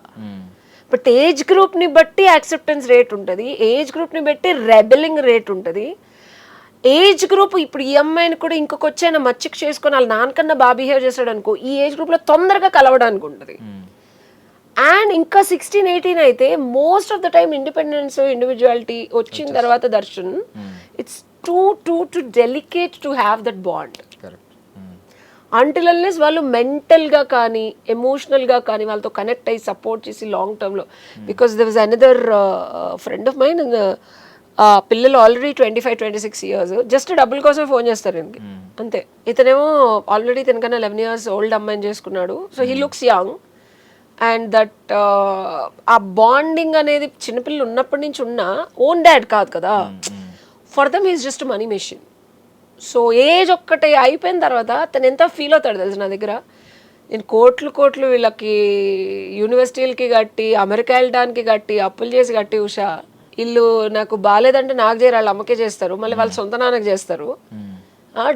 బట్ ఏజ్ గ్రూప్ని బట్టి యాక్సెప్టెన్స్ రేట్ ఉంటుంది, ఏజ్ గ్రూప్ని బట్టి రెబెలింగ్ రేట్ ఉంటుంది. ఏజ్ గ్రూప్ ఇప్పుడు ఈ అమ్మాయిని కూడా ఇంకొక వచ్చైనా మచ్చిక్ చేసుకొని వాళ్ళ నాన్నకన్నా బాగా బిహేవ్ చేశాడు అనుకో, ఈ ఏజ్ గ్రూప్లో తొందరగా కలవడానికి ఉంటుంది. అండ్ ఇంకా 16-18 అయితే most of the time independence individuality వచ్చిన తర్వాత Darshan it's two delicate to have that bond. Until unless వాళ్ళు మెంటల్గా కానీ ఎమోషనల్గా కానీ వాళ్ళతో కనెక్ట్ అయ్యి సపోర్ట్ చేసి లాంగ్ టర్మ్లో. Because there was another friend of mine, పిల్లలు ఆల్రెడీ 25-26 years, జస్ట్ డబ్బుల కోసమే ఫోన్ చేస్తారు ఈయనకి అంతే. ఇతనేమో ఆల్రెడీ తనకన్నా 11 years ఓల్డ్ అమ్మాయిని చేసుకున్నాడు. So he looks young and that ఆ బాండింగ్ అనేది చిన్నపిల్లలు ఉన్నప్పటి నుంచి ఉన్న ఓన్ డాడ్ కాదు కదా, for them is just money machine. So age ఒక్కటే అయిపోయిన తర్వాత తను ఎంత ఫీల్ అవుతాడు తెలుసు. నా దగ్గర నేను కోట్లు వీళ్ళకి యూనివర్సిటీలకి కట్టి అమెరికా వెళ్ళడానికి కట్టి అప్పులు చేసి కట్టి ఉషా, వీళ్ళు నాకు బాగాలేదంటే నాకు చేయరు, వాళ్ళు అమ్మకే చేస్తారు, మళ్ళీ వాళ్ళ సొంత నాన్నకి చేస్తారు,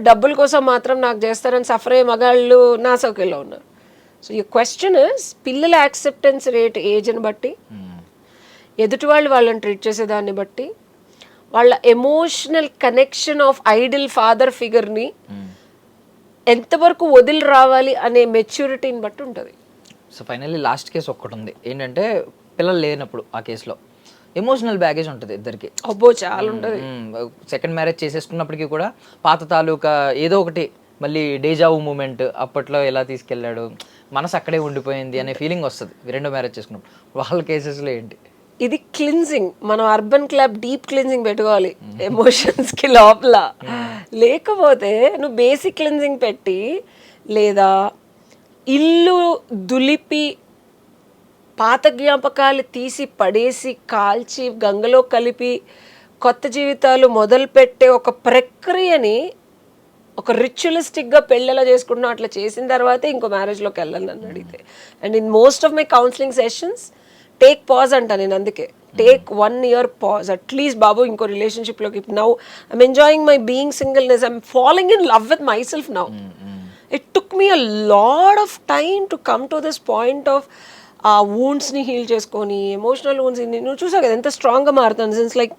డబ్బుల కోసం మాత్రం నాకు చేస్తారని సఫర్ అయ్యే మగాళ్ళు నా సౌకర్యంలో ఉన్నారు. సో ఈ క్వశ్చన్ ఇస్ పిల్లల యాక్సెప్టెన్స్ రేట్ ఏజ్ని బట్టి, ఎదుటి వాళ్ళని ట్రీట్ చేసేదాన్ని బట్టి, వాళ్ళ emotional connection of idol father ఫిగర్ని ఎంతవరకు వదిలి రావాలి అనే మెచ్యూరిటీని బట్టి ఉంటుంది. సో ఫైనల్లీ లాస్ట్ కేసు ఒక్కటి ఉంది ఏంటంటే పిల్లలు లేనప్పుడు ఆ కేసులో ఎమోషనల్ బ్యాగేజ్ ఉంటుంది ఇద్దరికి. అబ్బో చాలా ఉంటుంది. సెకండ్ మ్యారేజ్ చేసేసుకున్నప్పటికీ కూడా పాత తాలూకా ఏదో ఒకటి మళ్ళీ డేజావు మూమెంట్, అప్పట్లో ఎలా తీసుకెళ్ళాడు మనసు అక్కడే ఉండిపోయింది అనే ఫీలింగ్ వస్తుంది రెండో మ్యారేజ్ చేసుకున్నప్పుడు. వాళ్ళ కేసెస్లో ఏంటి? ఇది క్లిన్జింగ్, మనం అర్బన్ క్లబ్ డీప్ క్లిన్జింగ్ పెట్టుకోవాలి ఎమోషన్స్కి లోపల. లేకపోతే నువ్వు బేసిక్ క్లిన్జింగ్ పెట్టి లేదా ఇల్లు దులిపి పాత జ్ఞాపకాలు తీసి పడేసి కాల్చి గంగలో కలిపి కొత్త జీవితాలు మొదలుపెట్టే ఒక ప్రక్రియని ఒక రిచువలిస్టిక్గా పెళ్ళెలా చేసుకుంటున్నాం అట్లా చేసిన తర్వాతే ఇంకో మ్యారేజ్లోకి వెళ్ళాలి నన్ను అడిగితే. And in most of my counselling sessions take pause అంట నేను, అందుకే టేక్ 1 year పాజ్ అట్లీస్ట్ బాబు ఇంకో రిలేషన్షిప్లోకి. Now I'm enjoying my being singleness, I'm following in love with myself now. It took me a lot of time to come to this point of ఆ వూండ్స్ని heal చేసుకొని emotional wounds నువ్వు చూసావు కదా ఎంత స్ట్రాంగ్గా మారుతాను since like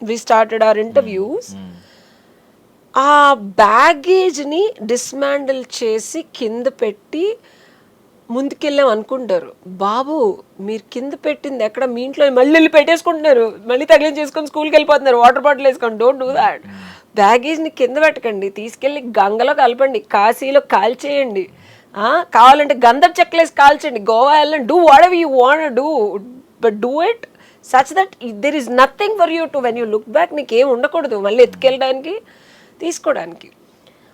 we started our interviews. ఆ బ్యాగేజ్ని డిస్మాండిల్ చేసి కింద పెట్టి ముందుకెళ్ళాం అనుకుంటారు. బాబు మీరు కింద పెట్టింది ఎక్కడ మీ ఇంట్లో మళ్ళీ వెళ్ళి పెట్టేసుకుంటున్నారు, మళ్ళీ తగిలించి చేసుకొని స్కూల్కి వెళ్ళిపోతున్నారు, వాటర్ బాటిల్ వేసుకోండి. Don't do that. బ్యాగేజ్ని కింద పెట్టకండి, తీసుకెళ్ళి గంగలో కలపండి, కాశీలో కాల్చేయండి, కావాలంటే గంధపు చెక్కలేసి కాల్చండి, గోవా వెళ్ళండి, do what ever you want do, but do it such that there is nothing for you to when you look back. నీకేం ఉండకూడదు మళ్ళీ ఎత్తుకెళ్ళడానికి తీసుకోవడానికి.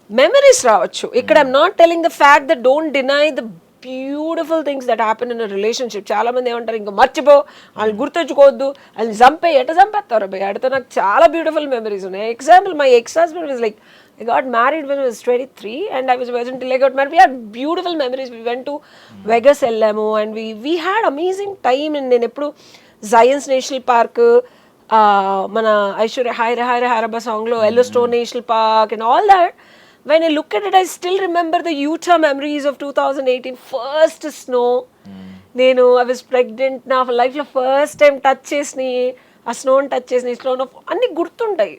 మెమరీస్ రావచ్చు ఇక్కడ. I'm not telling the fact that don't deny the beautiful things that happen in a relationship. చాలా మంది ఏమంటారు ఇంకా మర్చిపో, వాళ్ళు గుర్తుంచుకోవద్దు, వాళ్ళని చంపేస్తారు అబ్బాయి. ఆడితో నాకు చాలా బ్యూటిఫుల్ మెమరీస్ ఉన్నాయి. Example, my ex husband was like, I got married when I was 23 and I was virgin till I got married. We had beautiful memories. We went to Vegas వెళ్ళాము and we had amazing time. And నేను ఎప్పుడు జయన్స్ national park, మన ఐశ్వర్య హైర హైరబా సాంగ్లో yellow stone national park and all that. When I look at it, I still remember the Utah memories of 2018, first snow. నేను I was pregnant, నా లైఫ్లో first time touch చేసి ఆ స్నోని touch చేసి స్నో అన్నీ గుర్తుంటాయి.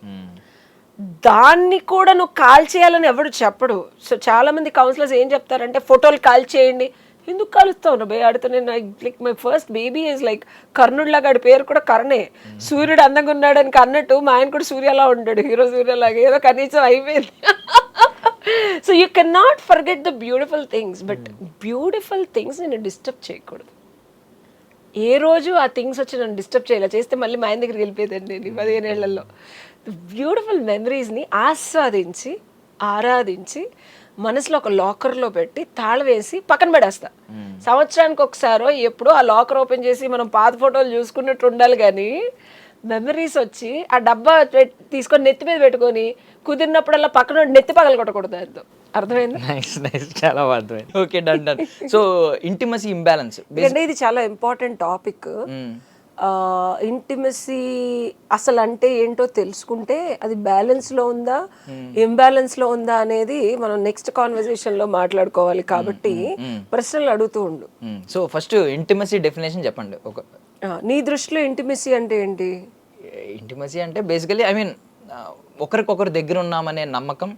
దాన్ని కూడా నువ్వు కాల్ చేయాలని ఎవడు చెప్పడు. సో చాలా మంది కౌన్సిలర్స్ ఏం చెప్తారంటే ఫోటోలు కాల్ చేయండి. ఎందుకు కాలుస్తావు భయ ఆడితే? నేను like my first baby is like కర్ణుడిలాగా, ఆడి పేరు కూడా కర్ణే. సూర్యుడు అందంగా ఉన్నాడని అన్నట్టు మా ఆయన కూడా సూర్యలా ఉంటాడు, హీరో సూర్యలాగా, ఏదో కనీసం అయిపోయింది. So you can not forget the beautiful things, but beautiful things నేను డిస్టర్బ్ చేయకూడదు. ఏ రోజు ఆ థింగ్స్ వచ్చి నన్ను డిస్టర్బ్ చేయాలి, చేస్తే మళ్ళీ మా ఆయన దగ్గరికి వెళ్ళిపోయేదండి నేను 15 ఏళ్లలో. బ్యూటిఫుల్ మెమరీస్ని ఆస్వాదించి ఆరాధించి మనసులో ఒక లాకర్లో పెట్టి తాళం వేసి పక్కన పడేస్తా. సంవత్సరానికి ఒకసారో ఎప్పుడో ఆ లాకర్ ఓపెన్ చేసి మనం పాత ఫోటోలు చూసుకున్నట్టు ఉండాలి, కానీ మెమరీస్ వచ్చి ఆ డబ్బా తీసుకొని నెత్తి మీద పెట్టుకొని కుదిరినప్పుడల్లా పక్కన నెత్తి పగల కొట్టకూడదు. దాంతో అర్థమైంది? నైస్ నైస్, చాలా అర్థమైంది. Okay, done done. So intimacy imbalance అంటే ఇది చాలా ఇంపార్టెంట్ టాపిక్. ఇంటిమసీ అసలు అంటే ఏంటో తెలుసుకుంటే అది బ్యాలెన్స్లో ఉందా ఇంబ్యాలెన్స్లో ఉందా అనేది మనం నెక్స్ట్ కాన్వర్సేషన్లో మాట్లాడుకోవాలి. కాబట్టి ప్రశ్నలు అడుగుతూ ఉండు. సో ఫస్ట్ ఇంటిమసీ డెఫినేషన్ చెప్పండి. ఒక నీ దృష్టిలో ఇంటిమసీ అంటే ఏంటి? ఇంటిమసీ అంటే బేసికలీ ఐ మీన్ ఒకరికొకరు దగ్గర ఉన్నామనే నమ్మకం,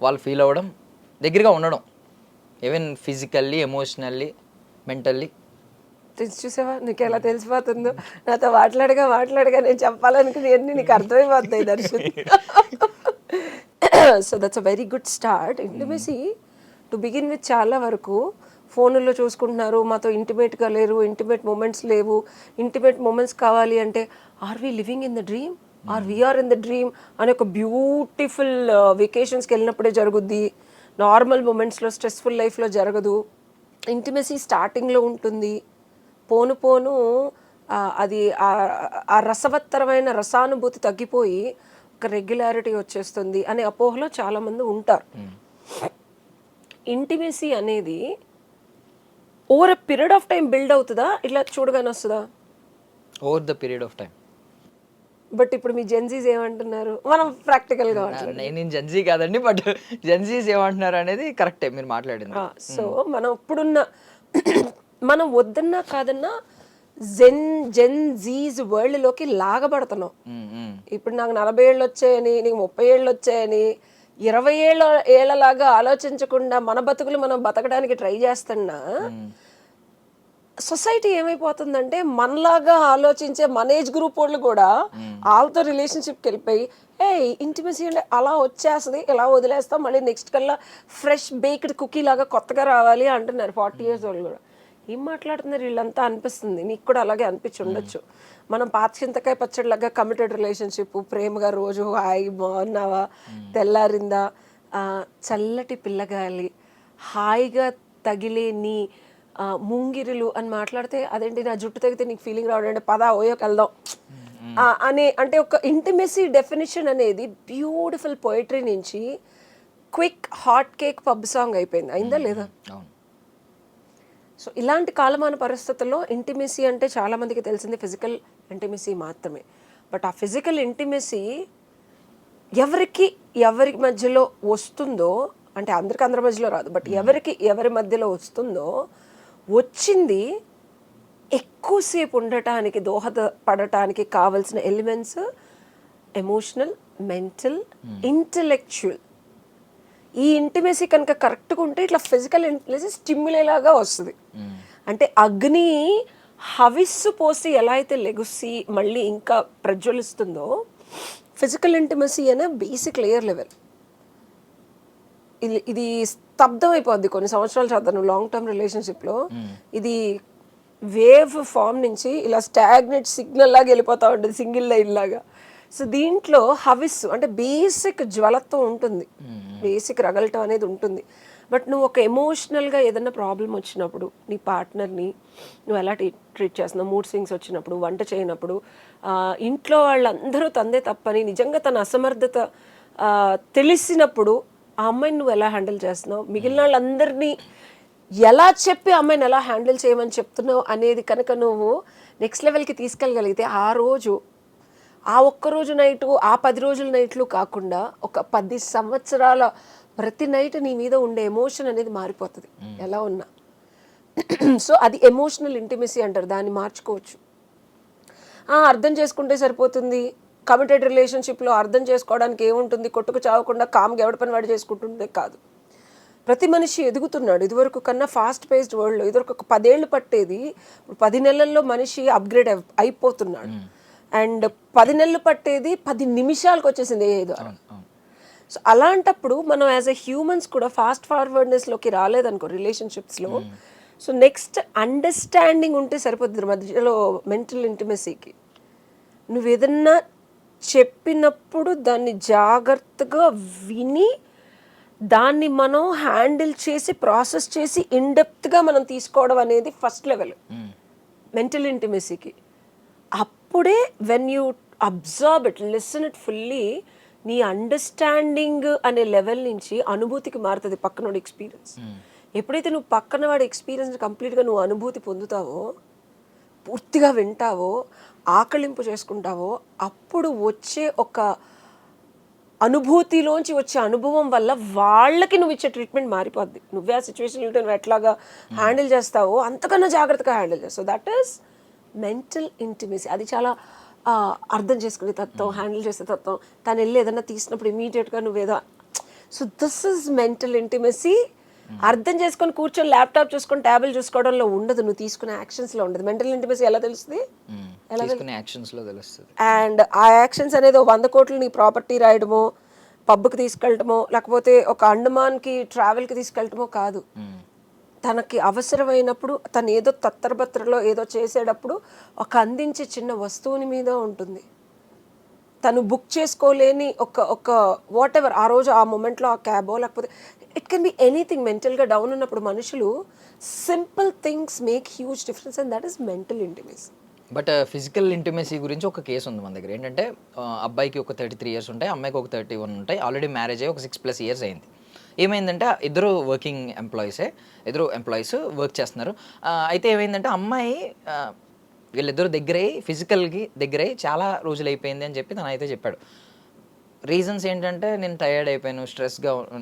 వాళ్ళు ఫీల్ అవ్వడం, దగ్గరగా ఉండడం, ఈవెన్ ఫిజికల్లీ, ఎమోషనల్లీ, మెంటల్లీ. చూసావా నీకు ఎలా తెలిసిపోతుందో? నాతో మాట్లాడగా నేను చెప్పాలనుకునేవన్నీ నీకు అర్థమైపోతాయి Darshan. So that's a very good start. Intimacy to begin with చాలా వరకు ఫోన్లో చూసుకుంటున్నారు, మాతో ఇంటిమేట్గా లేరు, ఇంటిమేట్ మూమెంట్స్ లేవు. ఇంటిమేట్ మూమెంట్స్ కావాలి అంటే are we living in the dream or we are in the dream అనే ఒక బ్యూటిఫుల్ వెకేషన్స్కి వెళ్ళినప్పుడే జరుగుద్ది. నార్మల్ మూమెంట్స్లో, స్ట్రెస్ఫుల్ లైఫ్లో జరగదు. ఇంటిమసీ స్టార్టింగ్లో ఉంటుంది, పోను పోను అది ఆ రసవత్తరమైన రసానుభూతి తగ్గిపోయి ఒక రెగ్యులారిటీ వచ్చేస్తుంది అనే అపోహలో చాలామంది ఉంటారు. ఇంటిమసీ అనేది over a period of time build అవుతుందా, ఇట్లా చూడగానే వస్తుందా? Over the period of time. But ఇప్పుడు మీ జెన్జీస్ ఏమంటున్నారు? మనం ప్రాక్టికల్గా నేను జెన్జీ కాదండి, బట్ జెన్జీస్ ఏమంటున్నారు అనేది కరెక్టే మీరు మాట్లాడింది. సో మనం ఇప్పుడున్న మనం వద్దన్నా కాదన్నా జెన్జీస్ వరల్డ్లోకి లాగబడుతున్నాం. ఇప్పుడు నాకు 40 ఏళ్ళు వచ్చాయని, నీకు 30 ఏళ్ళు వచ్చాయని 20 ఏళ్ళలాగా ఆలోచించకుండా మన బతుకులు మనం బతకడానికి ట్రై చేస్తున్నా సొసైటీ ఏమైపోతుందంటే మనలాగా ఆలోచించే మన ఏజ్ గ్రూప్ వాళ్ళు కూడా వాళ్ళతో రిలేషన్షిప్కి వెళ్ళిపోయి ఇంటిమసీ అంటే అలా వచ్చేస్తుంది, ఇలా వదిలేస్తాం, మళ్ళీ నెక్స్ట్ కల్లా ఫ్రెష్ బేక్డ్ కుకీ లాగా కొత్తగా రావాలి అంటున్నారు 40 years వాళ్ళు కూడా. ఏం మాట్లాడుతున్నారు వీళ్ళంతా అనిపిస్తుంది. నీకు కూడా అలాగే అనిపించి ఉండొచ్చు. మనం పాత చింతకాయ పచ్చడిలాగా కమిటెడ్ రిలేషన్షిప్, ప్రేమగా రోజు హాయ్ బాగున్నావా, తెల్లారిందా, చల్లటి పిల్లగాలి, హాయిగా తగిలే నీ ముంగిరులు అని మాట్లాడితే అదేంటి నా జుట్టు తగితే నీకు ఫీలింగ్ రావడం అంటే పదా ఓయోకి వెళ్దాం అనే అంటే ఒక ఇంటిమసీ డెఫినేషన్ అనేది బ్యూటిఫుల్ పోయిటరీ నుంచి quick hot cake pub song అయిపోయింది. అయిందా లేదా? సో ఇలాంటి కాలమాన పరిస్థితుల్లో ఇంటిమసీ అంటే చాలామందికి తెలిసింది ఫిజికల్ ఇంటిమసీ మాత్రమే. బట్ ఆ ఫిజికల్ ఇంటిమసీ ఎవరి మధ్యలో వస్తుందో అంటే అందరి మధ్యలో రాదు, బట్ ఎవరి మధ్యలో వస్తుందో, వచ్చింది ఎక్కువసేపు ఉండటానికి దోహదపడటానికి కావాల్సిన ఎలిమెంట్స్ ఎమోషనల్, మెంటల్, ఇంటలెక్చువల్. ఈ ఇంటిమేసీ కనుక కరెక్ట్గా ఉంటే ఇట్లా ఫిజికల్ ఇంటిమేసీ స్టిమ్యులేలాగా వస్తుంది. అంటే అగ్ని హవిస్సు పోసి ఎలా అయితే లెగుసి మళ్ళీ ఇంకా ప్రజ్వలిస్తుందో, ఫిజికల్ ఇంటిమసీ అనే బేసిక్ లేయర్ లెవెల్. ఇది స్తబ్దం అయిపోద్ది కొన్ని సంవత్సరాలు చదువు లాంగ్ టర్మ్ రిలేషన్షిప్లో. ఇది వేవ్ ఫామ్ నుంచి ఇలా స్టాగ్నెట్ సిగ్నల్ లాగా వెళ్ళిపోతూ ఉంటుంది, సింగిల్ లైన్ లాగా. సో దీంట్లో హవిస్సు అంటే బేసిక్ జ్వలత్వం ఉంటుంది, బేసిక్ రగలటం అనేది ఉంటుంది. బట్ నువ్వు ఒక ఎమోషనల్గా ఏదైనా ప్రాబ్లం వచ్చినప్పుడు నీ పార్ట్నర్ని నువ్వు ఎలా ట్రీట్ చేస్తున్నావు, మూడ్ స్వింగ్స్ వచ్చినప్పుడు, వంట చేయనప్పుడు, ఇంట్లో వాళ్ళందరూ తందే తప్పని నిజంగా తన అసమర్థత తెలిసినప్పుడు ఆ అమ్మాయిని నువ్వు ఎలా హ్యాండిల్ చేస్తున్నావు, మిగిలిన వాళ్ళందరినీ ఎలా చెప్పి అమ్మాయిని ఎలా హ్యాండిల్ చేయమని చెప్తున్నావు అనేది కనుక నువ్వు నెక్స్ట్ లెవెల్కి తీసుకెళ్ళగలిగితే, ఆ రోజు ఆ ఒక్కరోజు నైటు ఆ 10 రోజుల నైట్లు కాకుండా ఒక 10 సంవత్సరాల ప్రతి నైట్ నీ మీద ఉండే ఎమోషన్ అనేది మారిపోతుంది ఎలా ఉన్నా. సో అది ఎమోషనల్ ఇంటిమసీ అంటారు, దాన్ని మార్చుకోవచ్చు. అర్థం చేసుకుంటే సరిపోతుంది. కమిటెడ్ రిలేషన్షిప్లో అర్థం చేసుకోవడానికి ఏముంటుంది, కొట్టుకు చావకుండా కామ్గా ఎవడి పని వాడు చేసుకుంటుందే కాదు. ప్రతి మనిషి ఎదుగుతున్నాడు. ఇదివరకు కన్నా ఫాస్ట్ పేస్డ్ వరల్డ్లో ఇదివరకు ఒక 10 ఏళ్ళు పట్టేది, ఇప్పుడు 10 నెలల్లో మనిషి అప్గ్రేడ్ అయిపోతున్నాడు. అండ్ 10 నెలలు పట్టేది 10 నిమిషాలకు వచ్చేసింది ఏదో. సో అలాంటప్పుడు మనం యాజ్ ఎ హ్యూమన్స్ కూడా ఫాస్ట్ ఫార్వర్డ్నెస్లోకి రాలేదనుకో రిలేషన్షిప్స్లో. సో నెక్స్ట్ అండర్స్టాండింగ్ ఉంటే సరిపోతుంది మధ్యలో మెంటల్ ఇంటిమసీకి. నువ్వు ఏదన్నా చెప్పినప్పుడు దాన్ని జాగ్రత్తగా విని దాన్ని మనం హ్యాండిల్ చేసి ప్రాసెస్ చేసి ఇన్డెప్త్గా మనం తీసుకోవడం అనేది ఫస్ట్ లెవెల్ మెంటల్ ఇంటిమసీకి. అప్పుడే when you observe it, listen it fully, నీ అండర్స్టాండింగ్ అనే లెవెల్ నుంచి అనుభూతికి మారుతుంది పక్కనోడి ఎక్స్పీరియన్స్. ఎప్పుడైతే నువ్వు పక్కన వాడి ఎక్స్పీరియన్స్ కంప్లీట్గా నువ్వు అనుభూతి పొందుతావో, పూర్తిగా వింటావో, ఆకలింపు చేసుకుంటావో, అప్పుడు వచ్చే ఒక అనుభూతిలోంచి వచ్చే అనుభవం వల్ల వాళ్ళకి నువ్వు ఇచ్చే ట్రీట్మెంట్ మారిపోద్ది. నువ్వే ఆ సిచ్యువేషన్ నువ్వు ఎట్లాగా హ్యాండిల్ చేస్తావో అంతకన్నా జాగ్రత్తగా హ్యాండిల్ చేస్తావు. That is mental intimacy. అది చాలా అర్థం చేసుకునే తత్వం, హ్యాండిల్ చేసే తత్వం. తను వెళ్ళి ఏదన్నా తీసినప్పుడు ఇమీడియట్గా నువ్వేదో. So this is mental intimacy. అర్థం చేసుకొని కూర్చొని ల్యాప్టాప్ చూసుకొని ట్యాబ్లు చూసుకోవడంలో ఉండదు, నువ్వు తీసుకునే యాక్షన్స్లో ఉండదు. మెంటల్ ఇంటిమసీ ఎలా తెలుస్తుంది? అండ్ ఆ యాక్షన్స్ అనేది 100 కోట్లు నీ ప్రాపర్టీ రాయడమో, పబ్కి తీసుకెళ్ళటమో, లేకపోతే ఒక అండమాన్కి ట్రావెల్కి తీసుకెళ్ళటమో కాదు. తనకి అవసరమైనప్పుడు తను ఏదో తత్తరబత్తరలో ఏదో చేసేటప్పుడు ఒక అందించే చిన్న వస్తువుని మీద ఉంటుంది. తను బుక్ చేసుకోలేని ఒక వాట్ ఎవర్ ఆ రోజు ఆ మూమెంట్లో ఆ క్యాబో, లేకపోతే ఇట్ కెన్ బి ఎనీథింగ్. మెంటల్గా డౌన్ ఉన్నప్పుడు మనుషులు simple things make huge difference and that is mental intimacy. But physical intimacy గురించి ఒక కేసు ఉంది మన దగ్గర. ఏంటంటే అబ్బాయికి ఒక 33 years ఉంటాయి, అమ్మాయికి ఒక 31 ఉంటాయి. ఆల్రెడీ మ్యారేజ్ అయ్యి ఒక 6+ years అయింది. ఏమైందంటే ఇద్దరు వర్కింగ్ ఎంప్లాయీసే, ఇద్దరు ఎంప్లాయీస్ వర్క్ చేస్తున్నారు. అయితే ఏమైందంటే అమ్మాయి వీళ్ళిద్దరు ఫిజికల్కి దగ్గరై చాలా రోజులు అయిపోయింది అని చెప్పి తను అయితే చెప్పాడు. రీజన్స్ ఏంటంటే నేను టయర్డ్ అయిపోయాను,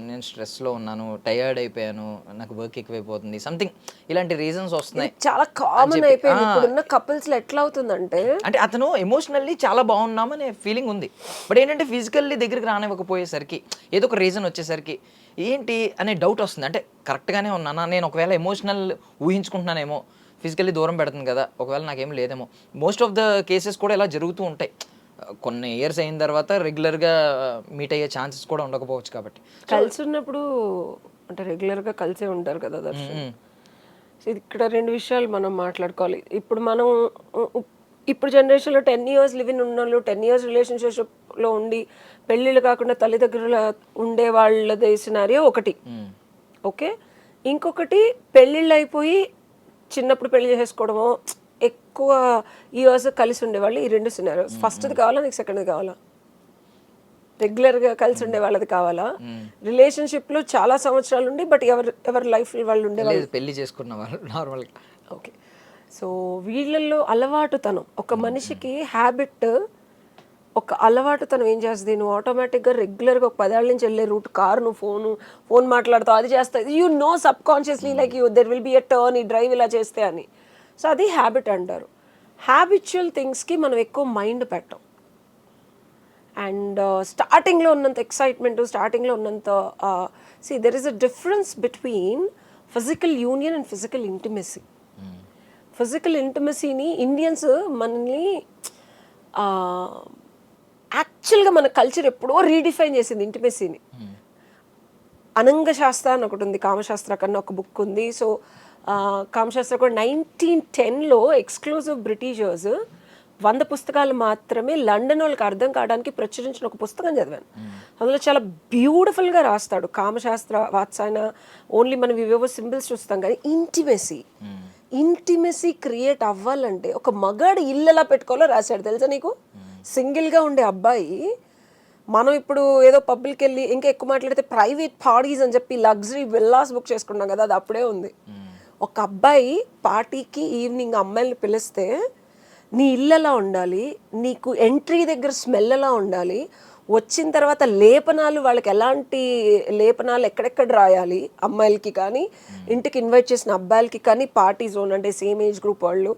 నేను స్ట్రెస్లో ఉన్నాను, టయర్డ్ అయిపోయాను, నాకు వర్క్ ఎక్కువైపోతుంది, సంథింగ్ ఇలాంటి రీజన్స్ వస్తున్నాయి. చాలా కామన్ అయిపోయింది ఇప్పుడున్న కపుల్స్లో. ఎట్లా అవుతుందంటే అంటే అతను ఎమోషనల్లీ చాలా బాగున్నామనే ఫీలింగ్ ఉంది, బట్ ఏంటంటే ఫిజికల్లీ దగ్గరికి రానివ్వకపోయేసరికి ఏదో ఒక రీజన్ వచ్చేసరికి ఏంటి అనే డౌట్ వస్తుంది. అంటే కరెక్ట్గానే ఉన్నానా, నేను ఒకవేళ ఎమోషనల్ ఊహించుకుంటున్నానేమో, ఫిజికల్లీ దూరం పెడుతుంది కదా, ఒకవేళ నాకేం లేదేమో. మోస్ట్ ఆఫ్ ద కేసెస్ కూడా ఇలా జరుగుతూ ఉంటాయి. కొన్ని ఇయర్స్ అయిన తర్వాత రెగ్యులర్గా మీట్ అయ్యే ఛాన్సెస్ కూడా ఉండకపోవచ్చు. కాబట్టి కలిసి ఉన్నప్పుడు అంటే రెగ్యులర్గా కలిసే ఉంటారు కదా దర్శన్. ఇక్కడ 2 విషయాలు మనం మాట్లాడుకోవాలి. ఇప్పుడు జనరేషన్లో 10 years లివింగ్ ఉన్న వాళ్ళు, 10 years రిలేషన్షిప్లో ఉండి పెళ్ళిళ్ళు కాకుండా తల్లి దగ్గర ఉండే వాళ్ళది సినారియో ఒకటి. ఓకే, ఇంకొకటి పెళ్ళిళ్ళు అయిపోయి చిన్నప్పుడు పెళ్లి చేసుకోవడమో, ఎక్కువ ఇయర్స్ కలిసి ఉండేవాళ్ళు. ఈ 2 సినారియోస్. ఫస్ట్ది కావాలా నీకు, సెకండ్ది కావాలా? రెగ్యులర్గా కలిసి ఉండే వాళ్ళది కావాలా? రిలేషన్షిప్లో చాలా సంవత్సరాలు ఉండి బట్ ఎవరి లైఫ్ వాళ్ళు ఉండేవాళ్ళు, పెళ్లి చేసుకున్న వాళ్ళు నార్మల్గా. ఓకే, సో వీళ్ళల్లో అలవాటుతనం ఒక మనిషికి హ్యాబిట్ ఒక అలవాటు తను ఏం చేస్తుంది, నువ్వు ఆటోమేటిక్గా రెగ్యులర్గా ఒక 10 ఏళ్ళ నుంచి వెళ్ళే రూట్ కార్, నువ్వు ఫోన్ మాట్లాడుతావు, అది చేస్తావు, you know sub consciously like you there will be a turn, ఈ డ్రైవ్ ఇలా చేస్తే అని. సో అది హ్యాబిట్ అంటారు. హ్యాబిచువల్ థింగ్స్కి మనం ఎక్కువ మైండ్ పెట్టం. అండ్ స్టార్టింగ్లో ఉన్నంత ఎక్సైట్మెంట్, స్టార్టింగ్లో ఉన్నంత there is a difference between physical union and physical intimacy. Physical ఇంటిమెసీని ఇండియన్స్ మనల్ని యాక్చువల్గా మన కల్చర్ ఎప్పుడో రీడిఫైన్ చేసింది ఇంటిమెసీని. అనంగ శాస్త్ర అని ఒకటి ఉంది, కామశాస్త్ర కన్నా ఒక బుక్ ఉంది. సో కామశాస్త్ర కూడా 1910లో ఎక్స్క్లూజివ్ బ్రిటిషర్స్ 100 పుస్తకాలు మాత్రమే లండన్ వాళ్ళకి అర్థం కావడానికి ప్రచురించిన ఒక పుస్తకం చదివాను. అందులో చాలా బ్యూటిఫుల్గా రాస్తాడు కామశాస్త్ర వాత్సాయన. ఓన్లీ మనం ఇవేవో సింబల్స్ చూస్తాం కానీ ఇంటిమెసీ క్రియేట్ అవ్వాలంటే ఒక మగాడు ఇల్లెలా పెట్టుకోవాలో రాశాడు తెలుసా నీకు. సింగిల్గా ఉండే అబ్బాయి, మనం ఇప్పుడు ఏదో పబ్లిక్ వెళ్ళి ఇంకా ఎక్కువ మాట్లాడితే ప్రైవేట్ పార్టీస్ అని చెప్పి లగ్జరీ విల్లాస్ బుక్ చేసుకున్నాం కదా, అది అప్పుడే ఉంది. ఒక అబ్బాయి పార్టీకి ఈవినింగ్ అమ్మాయిని పిలిస్తే నీ ఇల్లు ఎలా ఉండాలి, నీకు ఎంట్రీ దగ్గర స్మెల్ ఎలా ఉండాలి, వచ్చిన తర్వాత లేపనాలు, వాళ్ళకి ఎలాంటి లేపనాలు ఎక్కడెక్కడ రాయాలి అమ్మాయిలకి కానీ ఇంటికి ఇన్వైట్ చేసిన అబ్బాయిలకి కానీ, పార్టీ జోన్ అంటే సేమ్ ఏజ్ గ్రూప్ వాళ్ళు,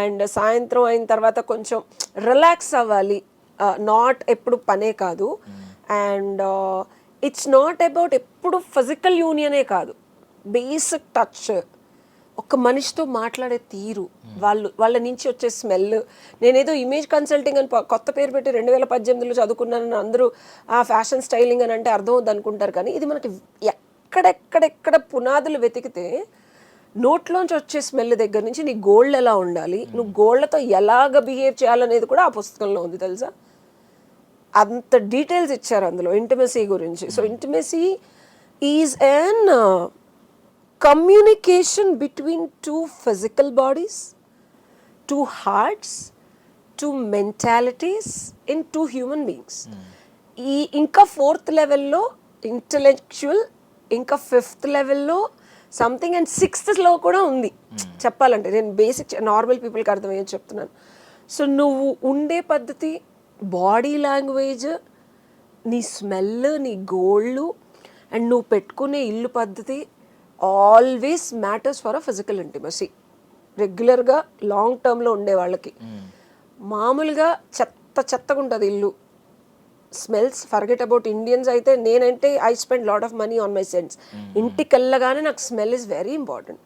అండ్ సాయంత్రం అయిన తర్వాత కొంచెం రిలాక్స్ అవ్వాలి, నాట్ ఎప్పుడు పనే కాదు. అండ్ ఇట్స్ నాట్ అబౌట్ ఎప్పుడు ఫిజికల్ యూనియనే కాదు, బేసిక్ టచ్, ఒక మనిషితో మాట్లాడే తీరు, వాళ్ళ నుంచి వచ్చే స్మెల్. నేనేదో ఇమేజ్ కన్సల్టింగ్ అని కొత్త పేరు పెట్టి 2018లో చదువుకున్నానని అందరూ ఆ ఫ్యాషన్ స్టైలింగ్ అని అంటే అర్థం అవుద్ది అనుకుంటారు, కానీ ఇది మనకి ఎక్కడెక్కడ పునాదులు వెతికితే నోట్లోంచి వచ్చే స్మెల్ దగ్గర నుంచి నీ గోల్డ్ ఎలా ఉండాలి, నువ్వు గోల్డ్తో ఎలాగ బిహేవ్ చేయాలనేది కూడా ఆ పుస్తకంలో ఉంది తెలుసా. అంత డీటెయిల్స్ ఇచ్చారు అందులో ఇంటిమెసీ గురించి. So intimacy is an communication between two physical bodies, two hearts, two mentalities in two human beings. ఈ ఇంకా 4th లెవెల్లో ఇంటలెక్చువల్, ఇంకా 5th లెవెల్లో సంథింగ్, అండ్ 6thలో కూడా ఉంది చెప్పాలంటే. నేను బేసిక్ నార్మల్ పీపుల్కి అర్థమయ్యేది చెప్తున్నాను. సో నువ్వు ఉండే పద్ధతి, బాడీ లాంగ్వేజ్, నీ స్మెల్, నీ గోళ్ళు, అండ్ నువ్వు పెట్టుకునే ఇల్లు పద్ధతి always matters for a physical intimacy. రెగ్యులర్గా లాంగ్ టర్మ్లో ఉండే వాళ్ళకి. మామూలుగా చెత్తగా ఉంటుంది ఇల్లు, స్మెల్స్ ఫర్గెట్ అబౌట్. ఇండియన్స్ అయితే, నేనంటే I spend lot of money on my sense. ఇంటికి వెళ్ళగానే నాకు స్మెల్ ఇస్ వెరీ ఇంపార్టెంట్.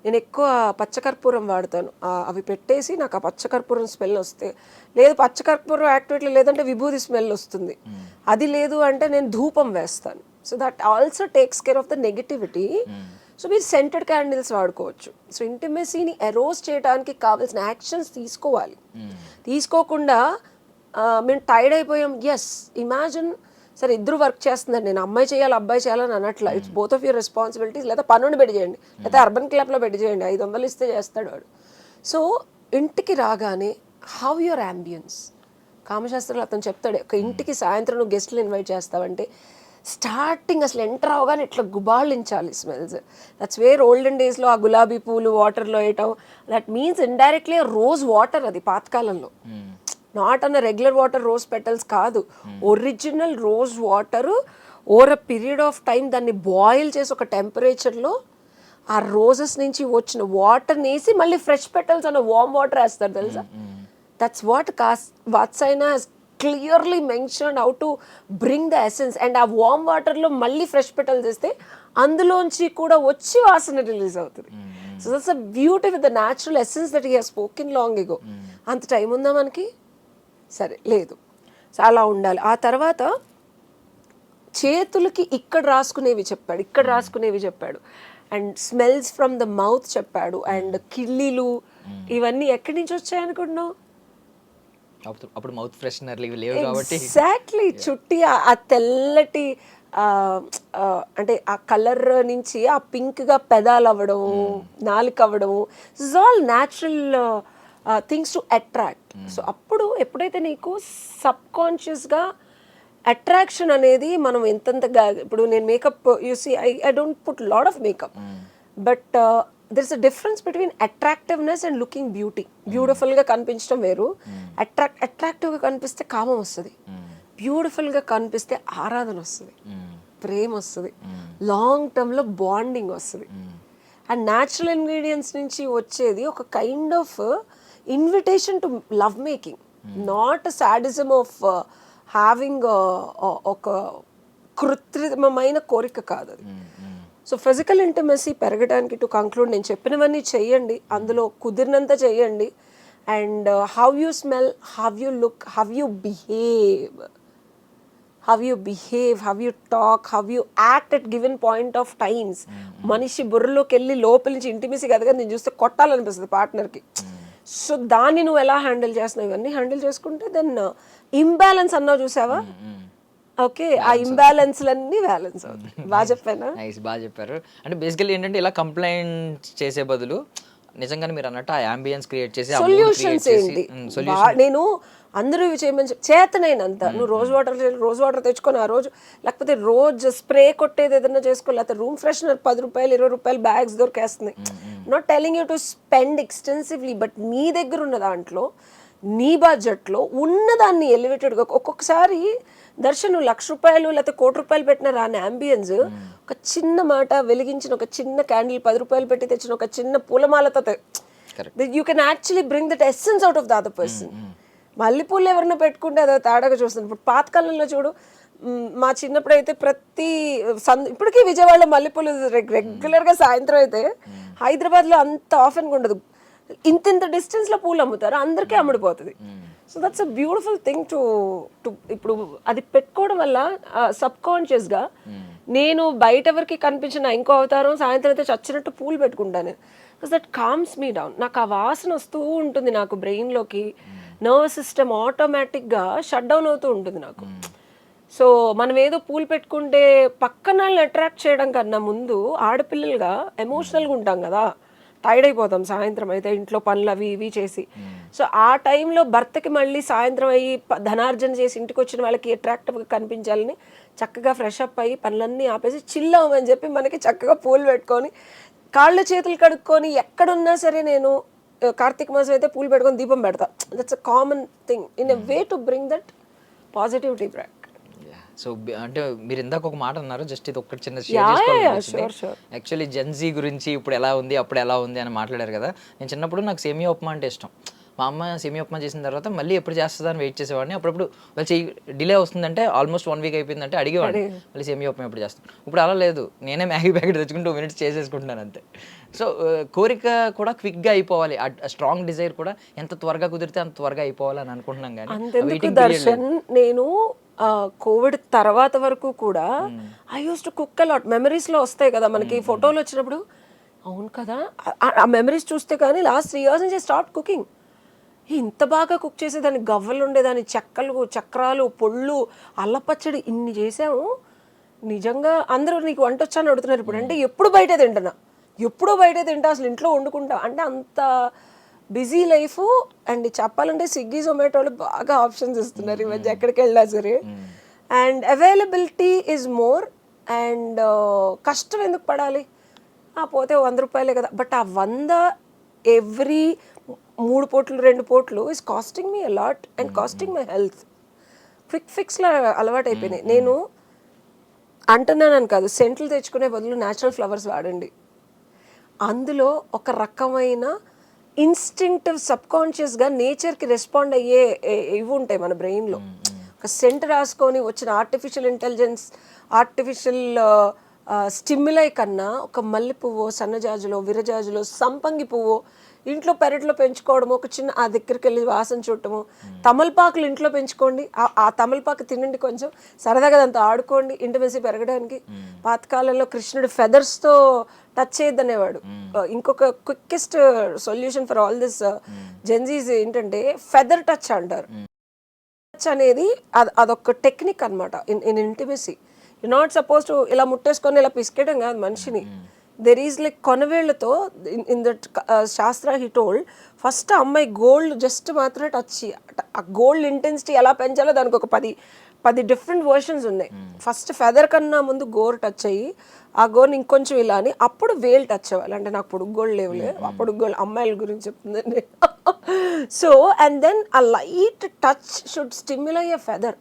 నేను ఎక్కువ పచ్చకర్పూరం వాడతాను, అవి పెట్టేసి నాకు ఆ పచ్చకర్పూరం స్మెల్ వస్తే, లేదు పచ్చకర్పూరం యాక్టివేట్లో లేదంటే విభూది స్మెల్ వస్తుంది, అది లేదు అంటే నేను ధూపం వేస్తాను. So that also takes care of the negativity. So మీరు సెంటెడ్ క్యాండిల్స్ వాడుకోవచ్చు. సో ఇంటిమెసీని ఎరోస్ చేయడానికి కావాల్సిన యాక్షన్స్ తీసుకోవాలి. తీసుకోకుండా మేము టైర్డ్ అయిపోయాం, ఎస్ ఇమాజిన్, సరే ఇద్దరు వర్క్ చేస్తున్నారు, నేను అమ్మాయి చేయాలి అబ్బాయి చేయాలని అనట్లా, it's both of your responsibilities. లేదా పనుని పెట్టి చేయండి, లేదా అర్బన్ క్లబ్లో పెట్టి చేయండి, 500 ఇస్తే చేస్తాడు వాడు. సో ఇంటికి రాగానే హౌ యువర్ అంబియన్స్, కామశాస్త్రంలో అతను చెప్తాడు, ఒక ఇంటికి సాయంత్రం నువ్వు గెస్ట్లు ఇన్వైట్ చేస్తావంటే స్టార్టింగ్ అసలు ఎంటర్ అవగానే ఇట్లా గుబాళించాలి స్మెల్స్. దట్స్ వేర్ ఓల్డెన్ డేస్లో ఆ గులాబీ పూలు వాటర్లో వేయటం, that means indirectly rose water, అది పాతకాలంలో. నాట్ అన్న రెగ్యులర్ వాటర్, రోజ్ పెటల్స్ కాదు, original rose water. Over a period of time దాన్ని బాయిల్ చేసి ఒక టెంపరేచర్లో ఆ రోజెస్ నుంచి వచ్చిన వాటర్ని వేసి మళ్ళీ ఫ్రెష్ పెటల్స్ అన్న వామ్ వాటర్ వేస్తారు తెలుసా. That's what Vatsyayana clearly mention how to bring the essence. And ఆ వామ్ వాటర్లో మళ్ళీ ఫ్రెష్ పెటల్స్ వేస్తే అందులోంచి కూడా వచ్చి వాసన రిలీజ్ అవుతుంది. So that's a beauty with the natural essence that he has spoken long ago. అంత టైం ఉందా మనకి? సరే లేదు. సో అలా ఉండాలి. ఆ తర్వాత చేతులకి ఇక్కడ రాసుకునేవి చెప్పాడు, ఇక్కడ రాసుకునేవి చెప్పాడు, and smells from the mouth చెప్పాడు, అండ్ కిళ్ళీలు ఇవన్నీ ఎక్కడి నుంచి వచ్చాయి అనుకుంటున్నావు? అప్పుడు మౌత్ ఫ్రెషనర్లు ఇవి లేవు కాబట్టి. ఎగ్జాక్ట్లీ, చుట్టి ఆ తెల్లటి అంటే ఆ కలర్ నుంచి ఆ పింక్గా పెదాలు అవ్వడం, నాలుక అవ్వడం, it's all natural things to attract. So అప్పుడు ఎప్పుడైతే నీకు సబ్ కాన్షియస్గా అట్రాక్షన్ అనేది మనం ఎంతంతగా, ఇప్పుడు నేను makeup you see I don't put lot of makeup, but there is a difference between attractiveness and looking బ్యూటిఫుల్గా కనిపించడం వేరు. అట్రాక్టివ్గా కనిపిస్తే కామం వస్తుంది, బ్యూటిఫుల్గా కనిపిస్తే ఆరాధన వస్తుంది, ప్రేమ వస్తుంది, లాంగ్ టర్మ్లో బాండింగ్ వస్తుంది. అండ్ న్యాచురల్ ఇంగ్రీడియంట్స్ నుంచి వచ్చేది ఒక kind of invitation to love making, not sadism of having ఒక కృత్రిమమైన కోరిక కాదు అది. సో ఫిజికల్ ఇంటిమసీ పెరగడానికి టు కంక్లూడ్ నేను చెప్పినవన్నీ చెయ్యండి, అందులో కుదిరినంత చెయ్యండి. And how you smell, how you look, how you behave, how you talk, how you act at given point of times. మనిషి బుర్రలోకి వెళ్ళి లోపల నుంచి ఇంటిమసీ కదా నేను చూస్తే కొట్టాలనిపిస్తుంది పార్ట్నర్కి. సో దాన్ని నువ్వు ఎలా హ్యాండిల్ చేస్తున్నావు, ఇవన్నీ హ్యాండిల్ చేసుకుంటే దెన్ ఇంబ్యాలెన్స్ అన్నావు చూసావా, ఓకే, ఆ ఇంబ్యాలెన్స్లన్నీ బ్యాలెన్స్ అవుతాయి. బాగా చెప్పానా? బాగా చెప్పారు. అంటే బేసికల్లీ ఏంటంటే ఇలా కంప్లైంట్ చేసే బదులు నిజంగానే మీరు అన్నట్టు ఆ అంబియన్స్ క్రియేట్ చేసి సొల్యూషన్స్ ఏంటి, నేను అందరూ ఇవి చేయమని చేతనైనంత నువ్వు రోజ్ వాటర్ తెచ్చుకొని ఆ రోజు, లేకపోతే రోజు స్ప్రే కొట్టేది ఏదైనా చేసుకో, లేకపోతే రూమ్ ఫ్రెషనర్ 10 రూపాయలు 20 రూపాయలు బ్యాగ్స్ దొరికేస్తుంది. Not telling you to spend extensively, but నీ దగ్గర ఉన్న దాంట్లో నీ బడ్జెట్లో ఉన్నదాన్ని ఎలివేటెడ్గా. ఒక్కొక్కసారి దర్శన్ రూపాయలు లేకపోతే 1 కోటి రూపాయలు పెట్టిన రాని అంబియన్స్ ఒక చిన్న మాట వెలిగించిన ఒక చిన్న క్యాండిల్ 10 రూపాయలు పెట్టి తెచ్చిన ఒక చిన్న పూలమాలతో you can actually bring that essence out of the other person. మల్లెపూలు ఎవరైనా పెట్టుకుంటే అదో తేడాగా చూస్తుంది. ఇప్పుడు పాతకాలంలో చూడు, మా చిన్నప్పుడు అయితే ప్రతి ఇప్పటికీ విజయవాడలో మల్లెపూలు రెగ్యులర్గా సాయంత్రం అయితే, హైదరాబాద్లో అంత ఆఫెన్గా ఉండదు. ఇంత డిస్టెన్స్లో పూలు అమ్ముతారు, అందరికీ అమ్ముడిపోతుంది. So that's a beautiful thing to ఇప్పుడు అది పెట్టుకోవడం వల్ల సబ్ కాన్షియస్గా నేను బయట ఎవరికి కనిపించిన ఇంకో అవతారం సాయంత్రం అయితే చచ్చినట్టు పూలు పెట్టుకుంటాను. That comms me down. నాకు ఆ వాసన వస్తూ ఉంటుంది, నాకు బ్రెయిన్లోకి నర్వస్ సిస్టమ్ ఆటోమేటిక్గా షట్ డౌన్ అవుతూ ఉంటుంది నాకు. సో మనం ఏదో పూలు పెట్టుకుంటే పక్కన వాళ్ళని అట్రాక్ట్ చేయడం కన్నా ముందు ఆడపిల్లలుగా ఎమోషనల్గా ఉంటాం కదా, టైర్డ్ అయిపోతాం సాయంత్రం అయితే ఇంట్లో పనులు అవి ఇవి చేసి. సో ఆ టైంలో భర్తకి మళ్ళీ సాయంత్రం అయ్యి ధనార్జన చేసి ఇంటికి వచ్చిన వాళ్ళకి అట్రాక్టివ్గా కనిపించాలని చక్కగా ఫ్రెష్ అప్ అయ్యి పనులన్నీ ఆపేసి చిల్ అవ్వమని చెప్పి మనకి చక్కగా పూలు పెట్టుకొని కాళ్ళు చేతులు కడుక్కొని ఎక్కడున్నా సరే, నేను కార్తీక మాసం అయితే పూలు పెట్టుకొని దీపం పెడతా. That's a common thing in a way to bring that positivity back. So అంటే మీరు ఇందాక ఒక మాట అన్నారు, జస్ట్ ఇది ఒక్కటి చిన్న యాక్చువల్లీ జెన్జీ గురించి ఇప్పుడు ఎలా ఉంది అప్పుడు ఎలా ఉంది అని మాట్లాడారు కదా. నేను చిన్నప్పుడు నాకు సేమియా ఉప్మా అంటే ఇష్టం. మా అమ్మ సేమియా ఉప్మా చేసిన తర్వాత మళ్ళీ ఎప్పుడు చేస్తుందని వెయిట్ చేసేవాడిని. అప్పుడప్పుడు వాళ్ళు డిలే వస్తుందంటే ఆల్మోస్ట్ 1 వీక్ అయిపోయిందంటే అడిగేవాడిని మళ్ళీ సేమియా ఉప్మా ఎప్పుడు చేస్తాను. ఇప్పుడు అలా లేదు, నేనే మ్యాగీ ప్యాకెట్ తెచ్చుకుని 2 minutes చేసేసుకుంటున్నాను అంతే. సో కోరిక కూడా క్విక్గా అయిపోవాలి, స్ట్రాంగ్ డిజైర్ కూడా ఎంత త్వరగా కుదిరితే అంత త్వరగా అయిపోవాలి అని అనుకుంటున్నాం. కానీ దర్శన్, నేను కోవిడ్ తర్వాత వరకు కూడా I use to cook a lot. మెమరీస్లో వస్తాయి కదా మనకి, ఫోటోలు వచ్చినప్పుడు అవును కదా ఆ మెమరీస్ చూస్తే. కానీ లాస్ట్ 3 years నుంచి స్టార్ట్ కుకింగ్. ఇంత బాగా కుక్ చేసేదాన్ని, గవ్వలు ఉండేదాన్ని, చెక్కలు చక్రాలు పొళ్ళు అల్లపచ్చడి ఇన్ని చేసాము. నిజంగా అందరూ నీకు వంట వచ్చా అని అడుగుతున్నారు ఇప్పుడు. అంటే ఎప్పుడు బయటే తింటున్నా, ఎప్పుడో బయటే తింటా, అసలు ఇంట్లో వండుకుంటా. అంటే అంత బిజీ లైఫ్. అండ్ చెప్పాలంటే స్విగ్గీ జొమాటోలు బాగా ఆప్షన్స్ ఇస్తున్నారు ఈ మధ్య ఎక్కడికి వెళ్ళినా సరే. And availability is more. And కష్టం ఎందుకు పడాలి, పోతే 100 రూపాయలే కదా. బట్ ఆ 100 ఎవ్రీ 3 పూటలు 2 పూటలు is costing me a lot and costing my health. Quick ఫిక్స్లో అలవాటు అయిపోయినాయి. నేను అంటున్నాను కాదు, సెంట్లు తెచ్చుకునే బదులు న్యాచురల్ ఫ్లవర్స్ వాడండి. అందులో ఒక రకమైన ఇన్స్టింక్టివ్ సబ్కాన్షియస్గా నేచర్కి రెస్పాండ్ అయ్యే ఇవి ఉంటాయి మన బ్రెయిన్లో. ఒక సెంట్ రాసుకొని వచ్చిన ఆర్టిఫిషియల్ ఇంటెలిజెన్స్, ఆర్టిఫిషియల్ స్టిమ్యులై కన్నా ఒక మల్లె పువ్వు, సన్నజాజులో, విరజాజులో, సంపంగి పువ్వు ఇంట్లో పెరట్లో పెంచుకోవడము, ఒక చిన్న ఆ దగ్గరికి వెళ్ళి వాసన చూడటము. తమలపాకులు ఇంట్లో పెంచుకోండి, ఆ తమలపాకు తినండి, కొంచెం సరదాగా దాంతో ఆడుకోండి ఇంటిమెసి పెరగడానికి. పాతకాలంలో కృష్ణుడు ఫెదర్స్తో టచ్ చేయొద్దనేవాడు. ఇంకొక quickest solution for all this Gen Zs ఏంటంటే ఫెదర్ టచ్ అంటారు. టచ్ అనేది అదొక టెక్నిక్ అనమాట in intimacy. You not suppose to ఇలా ముట్టేసుకొని ఇలా పిసికేయడం కాదు మనిషిని. దెర్ ఈజ్ లైక్ కొనవేళ్లతో ఇన్ దట్ శాస్త్ర హీ టోల్డ్, ఫస్ట్ అమ్మాయి గోల్డ్ జస్ట్ మాత్రమే టచ్ చేయాలి. ఆ గోల్డ్ ఇంటెన్సిటీ ఎలా పెంచాలో దానికి ఒక 10 డిఫరెంట్ వర్షన్స్ ఉన్నాయి. ఫస్ట్ ఫెదర్ కన్నా ముందు గోర్ టచ్ అయ్యి ఆ గోర్ని ఇంకొంచెం ఇలా అని అప్పుడు వేలు టచ్ అవ్వాలి. అంటే నాకు పొడుగ్గోళ్ళు లేవులే, ఆ పొడుగ్గోళ్ళు అమ్మాయిల గురించి చెప్తుందండి. సో అండ్ దెన్ ఆ light touch should stimuli a feather.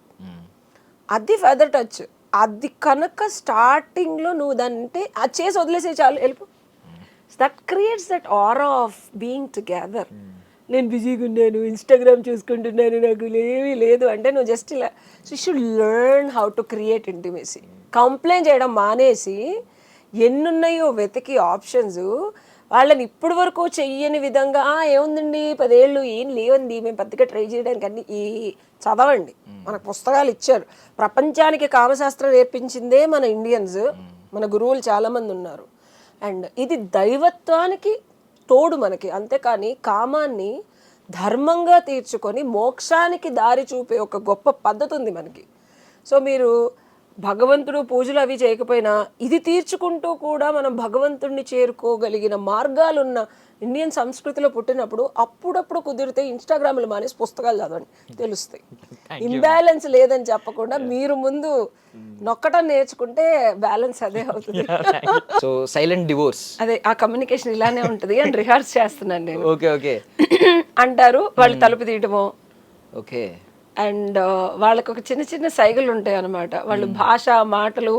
అది ఫెదర్ టచ్. అది కనుక స్టార్టింగ్లో నువ్వు దాన్ని అది చేసి వదిలేసే చాలు వెళ్ళిపో. That creates that aura of being together. నేను బిజీగా ఉన్నాను, ఇన్స్టాగ్రామ్ చూసుకుంటున్నాను, నాకు ఏమీ లేదు అంటే నువ్వు జస్ట్ ఇలా. So you should learn how to create intimacy. Complaint చేయడం మానేసి ఎన్నున్నాయో వెతికి ఆప్షన్స్ వాళ్ళని ఇప్పటి వరకు చెయ్యని విధంగా ఏముందండి 10 ఏళ్ళు ఏం లేవండి మేము పెద్దగా ట్రై చేయడానికి అన్ని ఈ చదవండి. మనకు పుస్తకాలు ఇచ్చారు. ప్రపంచానికి కామశాస్త్రం నేర్పించిందే మన ఇండియన్స్, మన గురువులు చాలామంది ఉన్నారు. అండ్ ఇది దైవత్వానికి తోడు మనకి. అంతేకాని కామాన్ని ధర్మంగా తీర్చుకొని మోక్షానికి దారి చూపే ఒక గొప్ప పద్ధతి ఉంది మనకి. సో మీరు భగవంతుడు పూజలు అవి చేయకపోయినా ఇది తీర్చుకుంటూ కూడా మనం భగవంతుడిని చేరుకోగలిగిన మార్గాలున్న ఇండియన్ సంస్కృతిలో పుట్టినప్పుడు అప్పుడప్పుడు కుదిరితే ఇన్స్టాగ్రామ్లు మానేసి పుస్తకాలు చదవండి, తెలుస్తాయి. ఇంబ్యాలెన్స్ లేదని చెప్పకుండా మీరు ముందు నొక్కటం నేర్చుకుంటే బ్యాలెన్స్ అదే అవుతుంది. సో సైలెంట్ డివోర్స్ అదే ఆ కమ్యూనికేషన్ ఇలానే ఉంటుంది అని రిహార్స్ చేస్తున్నాను నేను. ఓకే ఓకే అంటారు వాళ్ళు తలుపు తీయటమో. ఓకే. అండ్ వాళ్ళకి ఒక చిన్న చిన్న సైగలు ఉంటాయి అన్నమాట. వాళ్ళు భాష మాటలు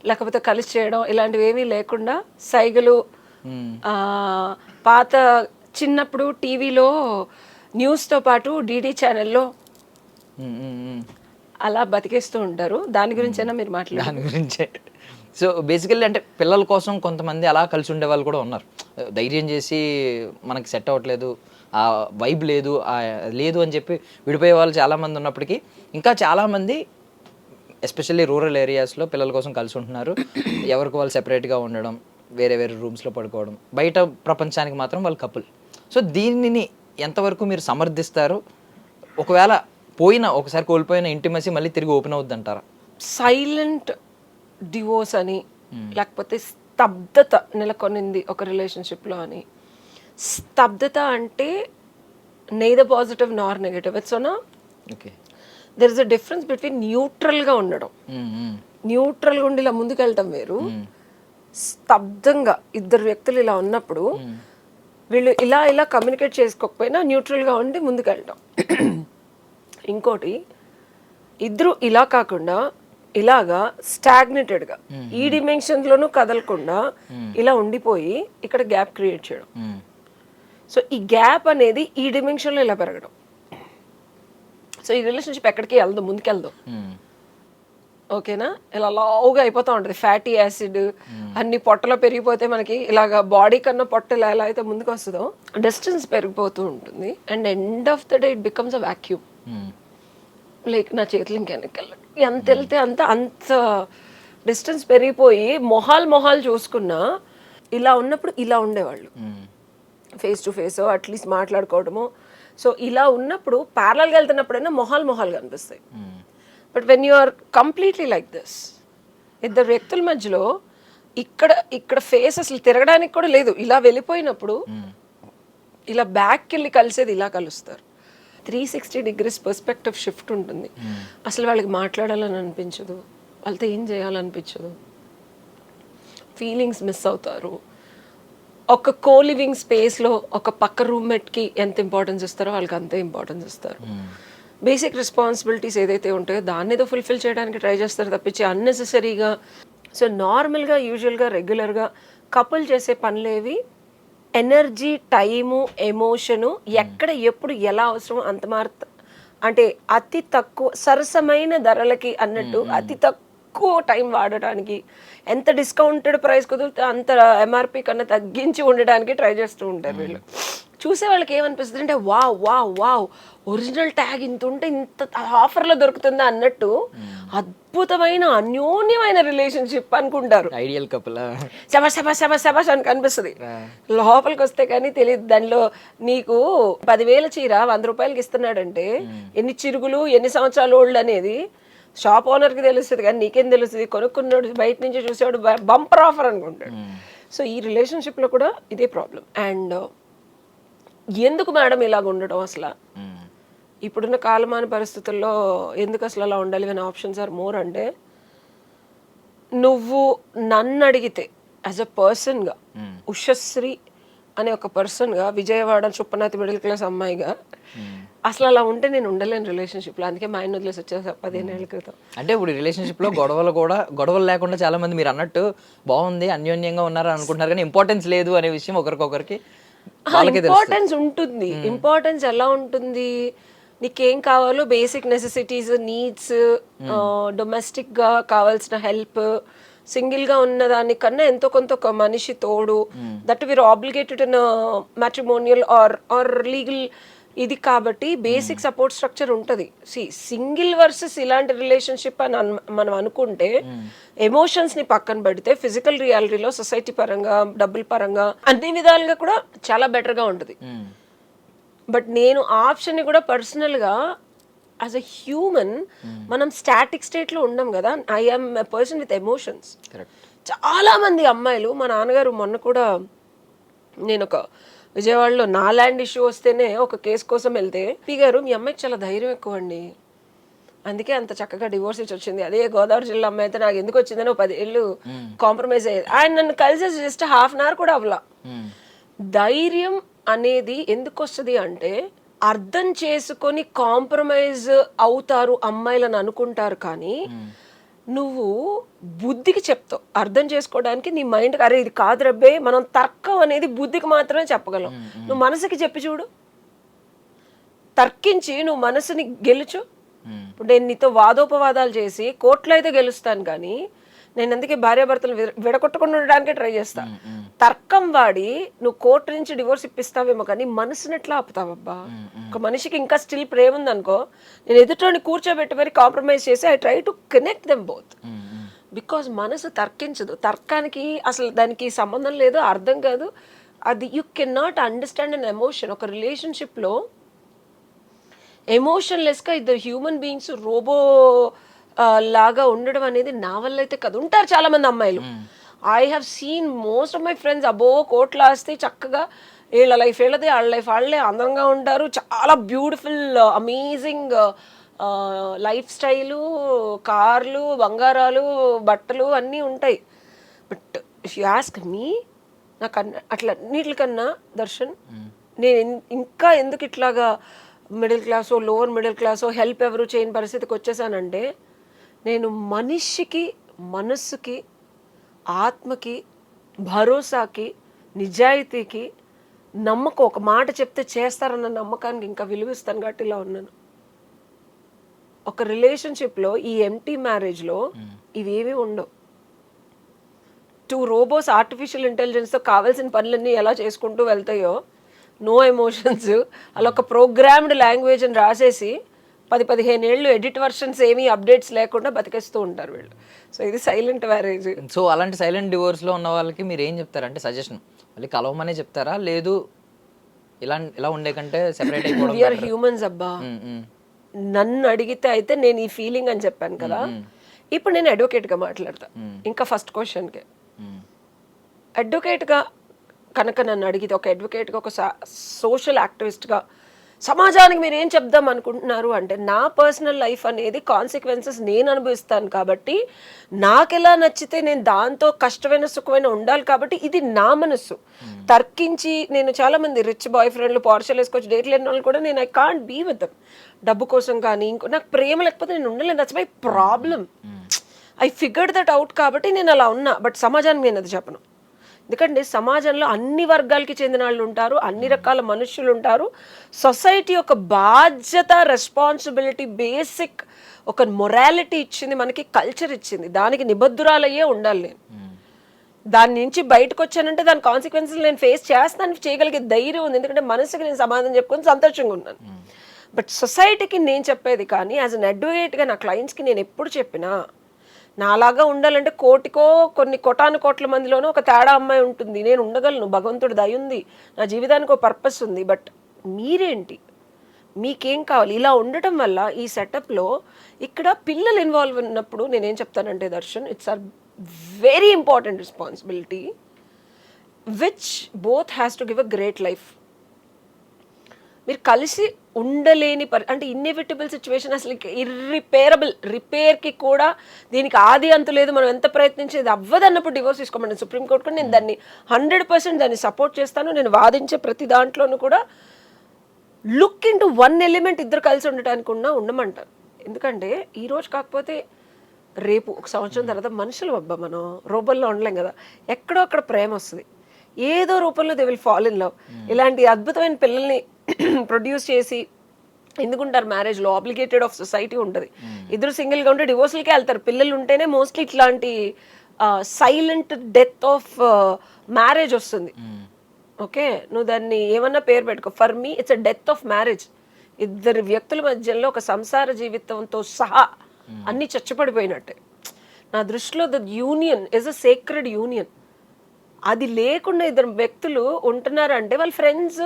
లేకపోతే కలిసి చేయడం ఇలాంటివి ఏమీ లేకుండా సైగలు. పాత చిన్నప్పుడు టీవీలో న్యూస్తో పాటు డిడి ఛానల్లో అలా బతికేస్తూ ఉంటారు. దాని గురించైనా మీరు మాట్లాడారు. దాని గురించే. సో బేసికల్లీ అంటే పిల్లల కోసం కొంతమంది అలా కలిసి ఉండే వాళ్ళు కూడా ఉన్నారు. ధైర్యం చేసి మనకి సెట్ అవ్వట్లేదు, ఆ వైబ్ లేదు లేదు అని చెప్పి విడిపోయే వాళ్ళు చాలామంది ఉన్నప్పటికీ ఇంకా చాలామంది ఎస్పెషల్లీ రూరల్ ఏరియాస్లో పిల్లల కోసం కలిసి ఉంటున్నారు. ఎవరికి వాళ్ళు సెపరేట్గా ఉండడం, వేరే వేరే రూమ్స్లో పడుకోవడం, బయట ప్రపంచానికి మాత్రం వాళ్ళు కపుల్. సో దీనిని ఎంతవరకు మీరు సమర్థిస్తారు? ఒకవేళ ఒకసారి కోల్పోయిన ఇంటిమసీ మళ్ళీ తిరిగి ఓపెన్ అవుద్ది అంటారా? సైలెంట్ డివోర్స్ అని లేకపోతే స్తబ్దత నెలకొనింది ఒక రిలేషన్షిప్లో అని. స్తబ్దత అంటే neither positive nor negative. It's ఓనా okay. There is a difference between న్యూట్రల్గా ఉండడం, న్యూట్రల్గా ఉండి ఇలా ముందుకెళ్ళటం వేరు. స్తబ్దంగా ఇద్దరు వ్యక్తులు ఇలా ఉన్నప్పుడు వీళ్ళు ఇలా ఇలా కమ్యూనికేట్ చేసుకోకపోయినా న్యూట్రల్గా ఉండి ముందుకెళ్ళటం. ఇంకోటి ఇద్దరు ఇలా కాకుండా ఇలాగా స్టాగ్నేటెడ్గా ఈ డిమెన్షన్లోనూ కదలకుండా ఇలా ఉండిపోయి ఇక్కడ గ్యాప్ క్రియేట్ చేయడం. సో ఈ గ్యాప్ అనేది ఈ డిమెన్షన్లో ఇలా పెరగడం. సో ఈ రిలేషన్షిప్ ఎక్కడికి వెళ్దాం, ముందుకెళ్దాం. ఓకేనా? ఇలా లావుగా అయిపోతూ ఉంటుంది. ఫ్యాటీ యాసిడ్ అన్ని పొట్టలో పెరిగిపోతే మనకి ఇలాగ బాడీ కన్నా పొట్ట ఎలా అయితే ముందుకు వస్తుందో డిస్టెన్స్ పెరిగిపోతూ ఉంటుంది. And end of the day it becomes a vacuum. Like నా చేతులు ఇంకెళ్ళండి ఎంత వెళ్తే అంత డిస్టెన్స్ పెరిగిపోయి మొహాలు చూసుకున్నా ఇలా ఉన్నప్పుడు ఇలా ఉండేవాళ్ళు ఫేస్ టు ఫేస్ అట్లీస్ట్ మాట్లాడుకోవడము. సో ఇలా ఉన్నప్పుడు ప్యారలల్గా వెళ్తున్నప్పుడైనా మొహాలు కనిపిస్తాయి. But when you are completely like this, ఇద్దరు వ్యక్తుల మధ్యలో ఇక్కడ ఫేస్ అసలు తిరగడానికి కూడా లేదు, ఇలా వెళ్ళిపోయినప్పుడు ఇలా బ్యాక్కి వెళ్ళి కలిసేది ఇలా కలుస్తారు. 360 degrees పర్స్పెక్టివ్ షిఫ్ట్ ఉంటుంది. అసలు వాళ్ళకి మాట్లాడాలని అనిపించదు, వాళ్ళతో ఏం చేయాలనిపించదు, ఫీలింగ్స్ మిస్ అవుతారు. ఒక కోలివింగ్ స్పేస్లో ఒక పక్క రూమ్మేట్కి ఎంత ఇంపార్టెన్స్ ఇస్తారో వాళ్ళకి అంతే ఇంపార్టెన్స్ ఇస్తారు. బేసిక్ రెస్పాన్సిబిలిటీస్ ఏదైతే ఉంటాయో దాన్ని ఏదో ఫుల్ఫిల్ చేయడానికి ట్రై చేస్తారు తప్పించి అన్నెసెసరీగా. సో నార్మల్గా యూజువల్గా రెగ్యులర్గా కపుల్ చేసే పనులేవి ఎనర్జీ, టైము, ఎమోషను ఎక్కడ ఎప్పుడు ఎలా అవసరమో అంత అంటే అతి తక్కువ సరసమైన ధరలకి అన్నట్టు అతి తక్కువ టైం వాడటానికి, ఎంత డిస్కౌంటెడ్ ప్రైస్ కుదిరితే అంత ఎంఆర్పి కన్నా తగ్గించి ఉండడానికి ట్రై చేస్తూ ఉంటారు వీళ్ళు. చూసే వాళ్ళకి ఏమనిపిస్తుంది అంటే వావ్ ఒరిజినల్ ట్యాగ్ ఇంత ఉంటే ఇంత ఆఫర్లో దొరుకుతుందా అన్నట్టు అద్భుతమైన అన్యోన్యమైన రిలేషన్షిప్ అనుకుంటారు. ఐడియల్ కపుల్ శబాష్ అని కనిపిస్తుంది. లోపలికి వస్తే కానీ తెలియదు. దానిలో నీకు 10,000 చీర 100 రూపాయలకి ఇస్తున్నాడంటే ఎన్ని చిరుగులు ఎన్ని సంవత్సరాలు ఓల్డ్ అనేది షాప్ ఓనర్కి తెలుస్తుంది, కానీ నీకేం తెలుస్తుంది? కొనుక్కున్నాడు బయట నుంచి చూసేవాడు బంపర్ ఆఫర్ అనుకుంటాడు. సో ఈ రిలేషన్షిప్లో కూడా ఇదే ప్రాబ్లం. అండ్ ఎందుకు మేడం ఇలాగ ఉండడం? అసలు ఇప్పుడున్న కాలమాన పరిస్థితుల్లో ఎందుకు అసలు అలా ఉండాలి when ఆప్షన్స్ ఆర్ మోర్ అంటే, నువ్వు నన్ను అడిగితే యాజ్ అ పర్సన్గా ఉషశ్రీ అనే ఒక పర్సన్గా, విజయవాడ చుప్పనాతి మిడిల్ క్లాస్ అమ్మాయిగా అసలు అలా ఉంటే నేను ఉండలేను రిలేషన్షిప్లో. అందుకే మా ఆయన వదిలేసి వచ్చేసా 15 ఏళ్ళ క్రితం. అంటే ఇప్పుడు రిలేషన్షిప్లో గొడవలు లేకుండా చాలా మంది మీరు అన్నట్టు బాగుంది అన్యోన్యంగా ఉన్నారు అనుకుంటున్నారు, కానీ ఇంపార్టెన్స్ లేదు అనే విషయం ఒకరికొకరికి ఇంపార్టెన్స్ ఉంటుంది. ఇంపార్టెన్స్ ఎలా ఉంటుంది, నీకేం కావాలో బేసిక్ నెసెసిటీస్, నీడ్స్, డొమెస్టిక్గా కావాల్సిన హెల్ప్, సింగిల్గా ఉన్న దానికన్నా ఎంతో కొంత ఒక మనిషి తోడు, that were obligated in matrimonial or legal ఇది కాబట్టి బేసిక్ సపోర్ట్ స్ట్రక్చర్ ఉంటుంది. సింగిల్ వర్సెస్ ఇలాంటి రిలేషన్షిప్ అని మనం అనుకుంటే ఎమోషన్స్ని పక్కన పెడితే ఫిజికల్ రియాలిటీలో సొసైటీ పరంగా, డబ్బుల పరంగా, అన్ని విధాలుగా కూడా చాలా బెటర్గా ఉంటుంది. బట్ నేను ఆప్షన్ని కూడా పర్సనల్గా యాజ్ అ హ్యూమన్ మనం స్టాటిక్ స్టేట్లో ఉండం కదా. I am a person with emotions. చాలా మంది అమ్మాయిలు, మా నాన్నగారు మొన్న కూడా, నేను ఒక విజయవాడలో నా ల్యాండ్ ఇష్యూ వస్తేనే ఒక కేసు కోసం వెళ్తే, పి గారు మీ అమ్మాయికి చాలా ధైర్యం ఎక్కువ అండి, అందుకే అంత చక్కగా డివోర్స్ ఇచ్చి వచ్చింది. అదే గోదావరి జిల్లా అమ్మాయి అయితే నాకు ఎందుకు వచ్చిందని 10 ఏళ్ళు కాంప్రమైజ్ అయ్యేది. ఆయన నన్ను కలిసి జస్ట్ హాఫ్ అన్ అవర్ కూడా అవ్వలా. ధైర్యం అనేది ఎందుకు వస్తుంది అంటే, అర్థం చేసుకొని కాంప్రమైజ్ అవుతారు అమ్మాయిలను అనుకుంటారు, కానీ నువ్వు బుద్ధికి చెప్తావు అర్థం చేసుకోవడానికి. నీ మైండ్కి అరే ఇది కాదు రబ్బే, మనం తర్కం అనేది బుద్ధికి మాత్రమే చెప్పగలం. నువ్వు మనసుకి చెప్పి చూడు, తర్కించి నువ్వు మనసుని గెలుచు. ఇప్పుడు నేను నీతో వాదోపవాదాలు చేసి కోర్టులో అయితే గెలుస్తాను, కానీ నేను అందుకే భార్యాభర్తలు విడగొట్టకుండా ఉండడానికే ట్రై చేస్తా. తర్కం వాడి నువ్వు కోర్టు నుంచి డివోర్స్ ఇప్పిస్తావేమో, కానీ మనసుని ఎట్లా ఆపుతావబ్బా? ఒక మనిషికి ఇంకా స్టిల్ ప్రేమ ఉందనుకో, నేను ఎదుటోని కూర్చోబెట్టి మరి కాంప్రమైజ్ చేసి I try to connect them both. Because మనసు తర్కించదు. తర్కానికి అసలు దానికి సంబంధం లేదు, అర్థం కాదు. అది you can not understand an emotion. ఒక రిలేషన్షిప్లో ఎమోషన్లెస్గా ఇద్దరు హ్యూమన్ బీయింగ్స్ రోబో లాగా ఉండడం అనేది నా వల్ల అయితే కదా. ఉంటారు చాలా మంది అమ్మాయిలు, I have seen most of my friends అబో కోట్లు ఆస్తే చక్కగా వీళ్ళ లైఫ్ వీళ్ళదే, వాళ్ళ లైఫ్ వాళ్ళే, అందంగా ఉంటారు, చాలా బ్యూటిఫుల్ అమేజింగ్ లైఫ్ స్టైలు, కార్లు, బంగారాలు, బట్టలు అన్నీ ఉంటాయి. But if you ask me, నాకు అట్లా అన్నిటికన్నా దర్శన్, నేను ఇంకా ఎందుకు ఇట్లాగా మిడిల్ క్లాసో లోవర్ మిడిల్ క్లాసో హెల్ప్ ఎవరు చేయని పరిస్థితికి వచ్చేసానంటే, నేను మనిషికి, మనస్సుకి, ఆత్మకి, భరోసాకి, నిజాయితీకి, నమ్మకం, ఒక మాట చెప్తే చేస్తారన్న నమ్మకానికి ఇంకా విలువిస్తాను కాబట్టి ఇలా ఉన్నాను. ఒక రిలేషన్షిప్లో ఈ ఎంటీ మ్యారేజ్లో ఇవేమీ ఉండవు. 2 రోబోస్ ఆర్టిఫిషియల్ ఇంటెలిజెన్స్తో కావాల్సిన పనులన్నీ ఎలా చేసుకుంటూ వెళ్తాయో, నో ఎమోషన్స్, అలా ఒక ప్రోగ్రామ్డ్ లాంగ్వేజ్ అని రాసేసి 10-15 ఏళ్ళు ఎడిట్ వర్షన్స్ ఏమీ అప్డేట్స్ లేకుండా బతికేస్తూ ఉంటారు వీళ్ళు. సో ఇది సైలెంట్ మ్యారేజ్. సో అలాంటి సైలెంట్ డివోర్స్లో ఉన్న వాళ్ళకి మీరు ఏం చెప్తారంటే సజెషన్? మళ్ళీ కలవమనే చెప్తారా, లేదు ఇలా ఉండే కంటే సెపరేట్ అయిపోవడం? వీఆర్ హ్యూమన్స్ అబ్బా. నన్ను అడిగితే అయితే నేను ఈ ఫీలింగ్ అని చెప్పాను కదా. ఇప్పుడు నేను అడ్వకేట్గా మాట్లాడతా. ఇంకా ఫస్ట్ క్వశ్చన్కే, అడ్వకేట్గా కనుక నన్ను అడిగితే, ఒక అడ్వకేట్గా, ఒక సోషల్ యాక్టివిస్ట్గా సమాజానికి మీరు ఏం చెప్దాం అనుకుంటున్నారు అంటే, నా పర్సనల్ లైఫ్ అనేది కాన్సిక్వెన్సెస్ నేను అనుభవిస్తాను కాబట్టి, నాకు ఎలా నచ్చితే నేను దాంతో కష్టమైన సుఖమైన ఉండాలి కాబట్టి, ఇది నా మనస్సు. తర్కించి నేను చాలామంది రిచ్ బాయ్ ఫ్రెండ్లు, పార్షల్ వేసుకొచ్చి డేట్లు లేని వాళ్ళు కూడా నేను I can't be with them. డబ్బు కోసం కానీ ఇంకో, నాకు ప్రేమ లేకపోతే నేను ఉండలేను. That's my problem. I figured that out కాబట్టి నేను అలా ఉన్నా. బట్ సమాజానికి నేను అది చెప్పను. ఎందుకంటే సమాజంలో అన్ని వర్గాలకి చెందిన వాళ్ళు ఉంటారు, అన్ని రకాల మనుషులు ఉంటారు. సొసైటీ ఒక బాధ్యత, రెస్పాన్సిబిలిటీ, బేసిక్ ఒక మొరాలిటీ ఇచ్చింది మనకి, కల్చర్ ఇచ్చింది. దానికి నిబద్ధురాలయ్యే ఉండాలి నేను. దాని నుంచి బయటకు వచ్చానంటే దాని కాన్సిక్వెన్సెస్ నేను ఫేస్ చేస్తాను, చేయగలిగే ధైర్యం ఉంది. ఎందుకంటే మనసుకి నేను సమాధానం చెప్పుకొని సంతోషంగా ఉన్నాను. బట్ సొసైటీకి నేను చెప్పేది కానీ, యాజ్ అన్ అడ్వకేట్గా నా క్లయింట్స్కి నేను ఎప్పుడు చెప్పినా, నాలాగా ఉండాలంటే కోటికో కొన్ని కోటాను కోట్ల మందిలోనూ ఒక తేడా అమ్మాయి ఉంటుంది. నేను ఉండగలను, భగవంతుడి దయ ఉంది, నా జీవితానికి ఒక పర్పస్ ఉంది. బట్ మీరేంటి, మీకేం కావాలి? ఇలా ఉండటం వల్ల ఈ సెటప్లో ఇక్కడ పిల్లలు ఇన్వాల్వ్ ఉన్నప్పుడు నేనేం చెప్తానంటే Darshan, it's our very important responsibility which both has to give a great life. మీరు కలిసి ఉండలేని అంటే ఇన్ఎవిటబుల్ సిచ్యువేషన్, అసలు ఇర్రిపేరబుల్, రిపేర్కి కూడా దీనికి ఆది అంతు లేదు, మనం ఎంత ప్రయత్నించేది అవ్వదు అన్నప్పుడు డివోర్స్ తీసుకోమండి. సుప్రీంకోర్టు కూడా నేను దాన్ని 100% దాన్ని సపోర్ట్ చేస్తాను. నేను వాదించే ప్రతి దాంట్లోనూ కూడా look in to one element, ఇద్దరు కలిసి ఉండటానికి ఉండమంటారు. ఎందుకంటే ఈరోజు కాకపోతే రేపు ఒక సంవత్సరం తర్వాత మనుషులు అబ్బా, మనం రూపంలో ఉండలేం కదా, ఎక్కడో అక్కడ ప్రేమ వస్తుంది, ఏదో రూపంలో they will fall in love. ఇలాంటి అద్భుతమైన పిల్లల్ని ప్రొడ్యూస్ చేసి ఎందుకుంటారు మ్యారేజ్లో ఆబ్లిగేటెడ్ ఆఫ్ సొసైటీ ఉంటుంది. ఇద్దరు సింగిల్గా ఉంటే డివోర్స్లకే వెళ్తారు. పిల్లలు ఉంటేనే మోస్ట్లీ ఇట్లాంటి సైలెంట్ డెత్ ఆఫ్ మ్యారేజ్ వస్తుంది. ఓకే, నువ్వు దాన్ని ఏమన్నా పేరు పెట్టుకో, for me it's a death of marriage. ఇద్దరు వ్యక్తుల మధ్యలో ఒక సంసార జీవితంతో సహా అన్ని చచ్చపడిపోయినట్టే నా దృష్టిలో. The union is a sacred union. అది లేకుండా ఇద్దరు వ్యక్తులు ఉంటున్నారంటే వాళ్ళు friends,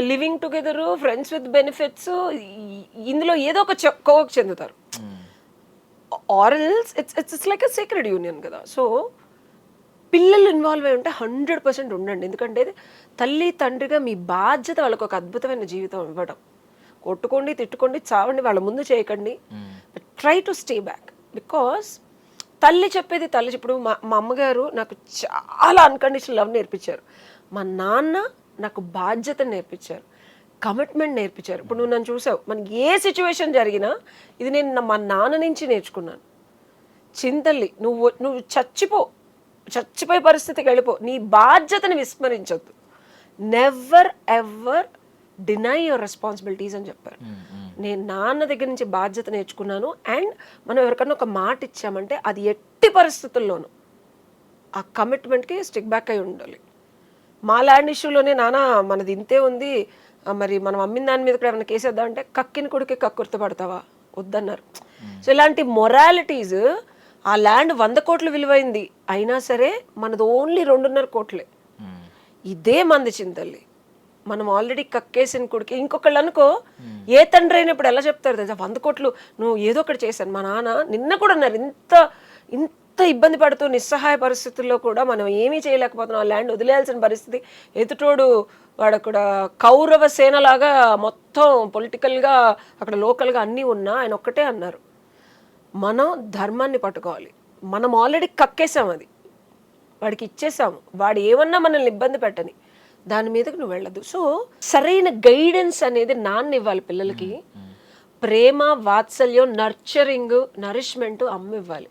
living together, friends with benefits, ఇందులో ఏదో ఒక కోవకు చెందుతారు. Or else it's like a secret union కదా. సో పిల్లలు ఇన్వాల్వ్ అయి ఉంటే 100% ఉండండి. ఎందుకంటే తల్లి తండ్రిగా మీ బాధ్యత వాళ్ళకు ఒక అద్భుతమైన జీవితం ఇవ్వడం. కొట్టుకోండి, తిట్టుకోండి, చావండి, వాళ్ళ ముందు చేయకండి. Try to stay back. Because తల్లి చెప్పేది తల్లి. ఇప్పుడు మా అమ్మగారు నాకు చాలా అన్కండిషనల్ లవ్ నేర్పించారు. మా నాన్న నాకు బాధ్యతను నేర్పించారు, కమిట్మెంట్ నేర్పించారు. ఇప్పుడు నువ్వు నన్ను చూసావు, మనకి ఏ సిచ్యువేషన్ జరిగినా ఇది నేను మా నాన్న నుంచి నేర్చుకున్నాను. చింతల్లి, నువ్వు చచ్చిపోయే పరిస్థితికి వెళ్ళిపో, నీ బాధ్యతని విస్మరించొద్దు. Never ever deny your responsibilities అని చెప్పారు. నేను నాన్న దగ్గర నుంచి బాధ్యత నేర్చుకున్నాను. అండ్ మనం ఎవరికన్నా ఒక మాట ఇచ్చామంటే అది ఎట్టి పరిస్థితుల్లోనూ ఆ కమిట్మెంట్కి స్టిక్ బ్యాక్ అయి ఉండాలి. మా ల్యాండ్ ఇష్యూలోనే నాన్న మనది ఇంతే ఉంది, మరి మనం అమ్మిన దాని మీద కూడా ఏమైనా కేసేద్దాం అంటే కక్కిన కొడుకే కక్కుర్తి పడతావా, వద్దన్నారు. సో ఇలాంటి మొరాలిటీస్, ఆ ల్యాండ్ 100 కోట్లు విలువైంది అయినా సరే మనది ఓన్లీ 2.5 కోట్లే. ఇదే మంది చింతల్లి. మనం ఆల్రెడీ కక్కేసిన కొడుకు. ఇంకొకళ్ళు అనుకో, ఏ తండ్రి అయినప్పుడు ఎలా చెప్తారు తెలుసా, 100 కోట్లు నువ్వు ఏదో ఒకటి చేశాను. మా నాన్న నిన్న కూడా అన్నారు, ఇంత ఇబ్బంది పడుతూ నిస్సహాయ పరిస్థితుల్లో కూడా మనం ఏమీ చేయలేకపోతున్నాం, ఆ ల్యాండ్ వదిలేయాల్సిన పరిస్థితి. ఎదుటోడు వాడు అక్కడ కౌరవ సేనలాగా మొత్తం పొలిటికల్గా అక్కడ లోకల్గా అన్నీ ఉన్నా ఆయన ఒక్కటే అన్నారు, మనం ధర్మాన్ని పట్టుకోవాలి. మనం ఆల్రెడీ కక్కేసాం, అది వాడికి ఇచ్చేసాము, వాడు ఏమన్నా మనల్ని ఇబ్బంది పెట్టని, దాని మీదకి నువ్వు వెళ్ళదు. సో సరైన గైడెన్స్ అనేది నాన్న ఇవ్వాలి పిల్లలకి. ప్రేమ, వాత్సల్యం, నర్చరింగ్, నరిష్మెంట్ అమ్మ ఇవ్వాలి.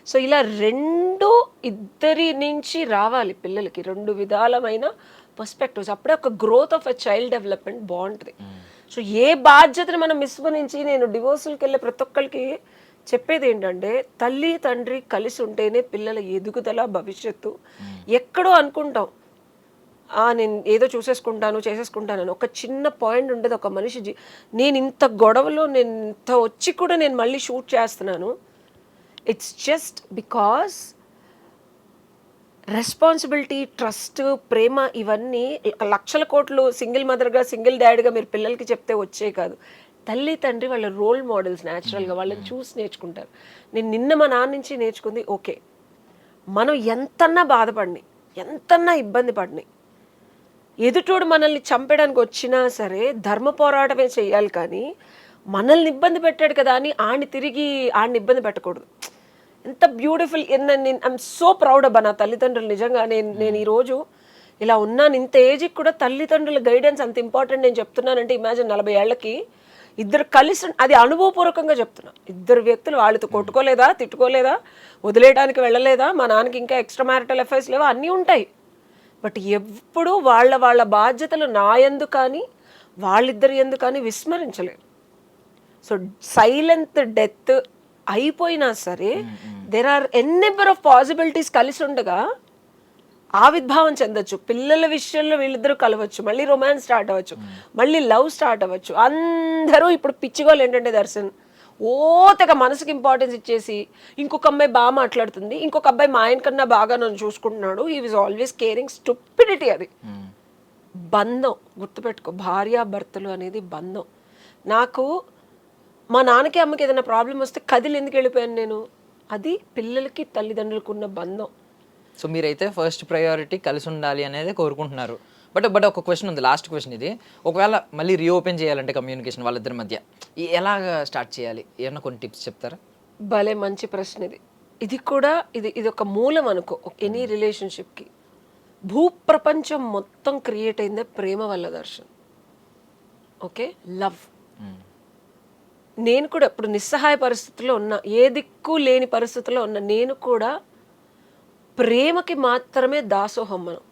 సో ఇలా రెండు ఇద్దరి నుంచి రావాలి పిల్లలకి, 2 విధాలమైన పర్స్పెక్టివ్స్. అప్పుడే ఒక growth of a child development బాగుంటుంది. సో ఏ బాధ్యతను మనం విస్మరించి, నేను డివోర్సులకి వెళ్ళే ప్రతి ఒక్కరికి చెప్పేది ఏంటంటే, తల్లి తండ్రి కలిసి ఉంటేనే పిల్లల ఎదుగుదల, భవిష్యత్తు. ఎక్కడో అనుకుంటాం నేను ఏదో చేసేసుకుంటానని. ఒక చిన్న పాయింట్ ఉంటుంది, ఒక మనిషి నేను ఇంత గొడవలో నేను ఇంత వచ్చి కూడా నేను మళ్ళీ షూట్ చేస్తున్నాను. It's just because responsibility, trust, ప్రేమ ఇవన్నీ లక్షల కోట్లు సింగిల్ మదర్గా, సింగిల్ డాడీగా మీరు పిల్లలకి చెప్తే వచ్చే కాదు. తల్లి తండ్రి వాళ్ళ రోల్ మోడల్స్, న్యాచురల్గా వాళ్ళని చూసి నేర్చుకుంటారు. నేను నిన్న మా నాన్న నుంచి నేర్చుకుంది, ఓకే మనం ఎంతన్నా బాధపడిని, ఎంతన్నా ఇబ్బంది పడిని, ఎదుటోడు మనల్ని చంపడానికి వచ్చినా సరే ధర్మ పోరాటమే చేయాలి, కానీ మనల్ని ఇబ్బంది పెట్టాడు కదా అని ఆడిని ఇబ్బంది పెట్టకూడదు. ఎంత బ్యూటిఫుల్. ఐఎమ్ సో ప్రౌడ్ అబ్బా నా తల్లిదండ్రులు. నిజంగా నేను ఈరోజు ఇలా ఉన్నాను, ఇంత ఏజ్కి కూడా తల్లిదండ్రుల గైడెన్స్ అంత ఇంపార్టెంట్. నేను చెప్తున్నానంటే ఇమాజిన్ 40 ఏళ్ళకి ఇద్దరు కలిసి, అది అనుభవపూర్వకంగా చెప్తున్నా. ఇద్దరు వ్యక్తులు వాళ్ళతో కొట్టుకోలేదా, తిట్టుకోలేదా, వదిలేయడానికి వెళ్ళలేదా, మా నాన్నకి ఇంకా ఎక్స్ట్రా మ్యారిటల్ అఫైర్స్ లేవా, అన్నీ ఉంటాయి. బట్ ఎప్పుడు వాళ్ళ బాధ్యతలు నా యందు కానీ వాళ్ళిద్దరి యందు కానీ విస్మరించలేరు. సో సైలెంట్ డెత్ అయిపోయినా సరే there are an number of possibilities. కలిసి ఉండగా ఆవిర్భావం చెందొచ్చు. పిల్లల విషయంలో వీళ్ళిద్దరూ కలవచ్చు, మళ్ళీ రొమాన్స్ స్టార్ట్ అవ్వచ్చు, మళ్ళీ లవ్ స్టార్ట్ అవ్వచ్చు. అందరూ ఇప్పుడు పిచ్చిగోళ్ళు ఏంటంటే దర్శన్ తెగ మనసుకి ఇంపార్టెన్స్ ఇచ్చేసి, ఇంకొక అమ్మాయి బాగా మాట్లాడుతుంది, ఇంకొక అబ్బాయి మా ఆయన కన్నా బాగా నన్ను చూసుకుంటున్నాడు, he was always caring. Stupidity అది. బంధం గుర్తుపెట్టుకో, భార్యాభర్తలు అనేది బంధం. నాకు మా నాన్నకి అమ్మకి ఏదైనా ప్రాబ్లం వస్తే కదిలి ఎందుకు వెళ్ళిపోయాను నేను, అది పిల్లలకి తల్లిదండ్రులకు ఉన్న బంధం. సో మీరైతే ఫస్ట్ ప్రయారిటీ కలిసి ఉండాలి అనేది కోరుకుంటున్నారు. బట్ ఒక క్వశ్చన్ ఉంది, లాస్ట్ క్వశ్చన్ ఇది. ఒకవేళ మళ్ళీ రీఓపెన్ చేయాలంటే కమ్యూనికేషన్ వాళ్ళిద్దరి మధ్య ఎలాగ స్టార్ట్ చేయాలి, ఏమన్నా కొన్ని టిప్స్ చెప్తారా? భలే మంచి ప్రశ్న ఇది. ఇది కూడా ఇది ఒక మూలం అనుకో ఎనీ రిలేషన్షిప్కి. భూప్రపంచం మొత్తం క్రియేట్ అయిందే ప్రేమ వల్ల దర్శన్. Okay, love. నేను కూడా ఇప్పుడు నిస్సహాయ పరిస్థితుల్లో ఉన్నా, ఏ దిక్కు లేని పరిస్థితుల్లో ఉన్నా, నేను కూడా ప్రేమకి మాత్రమే దాసోహం. మనం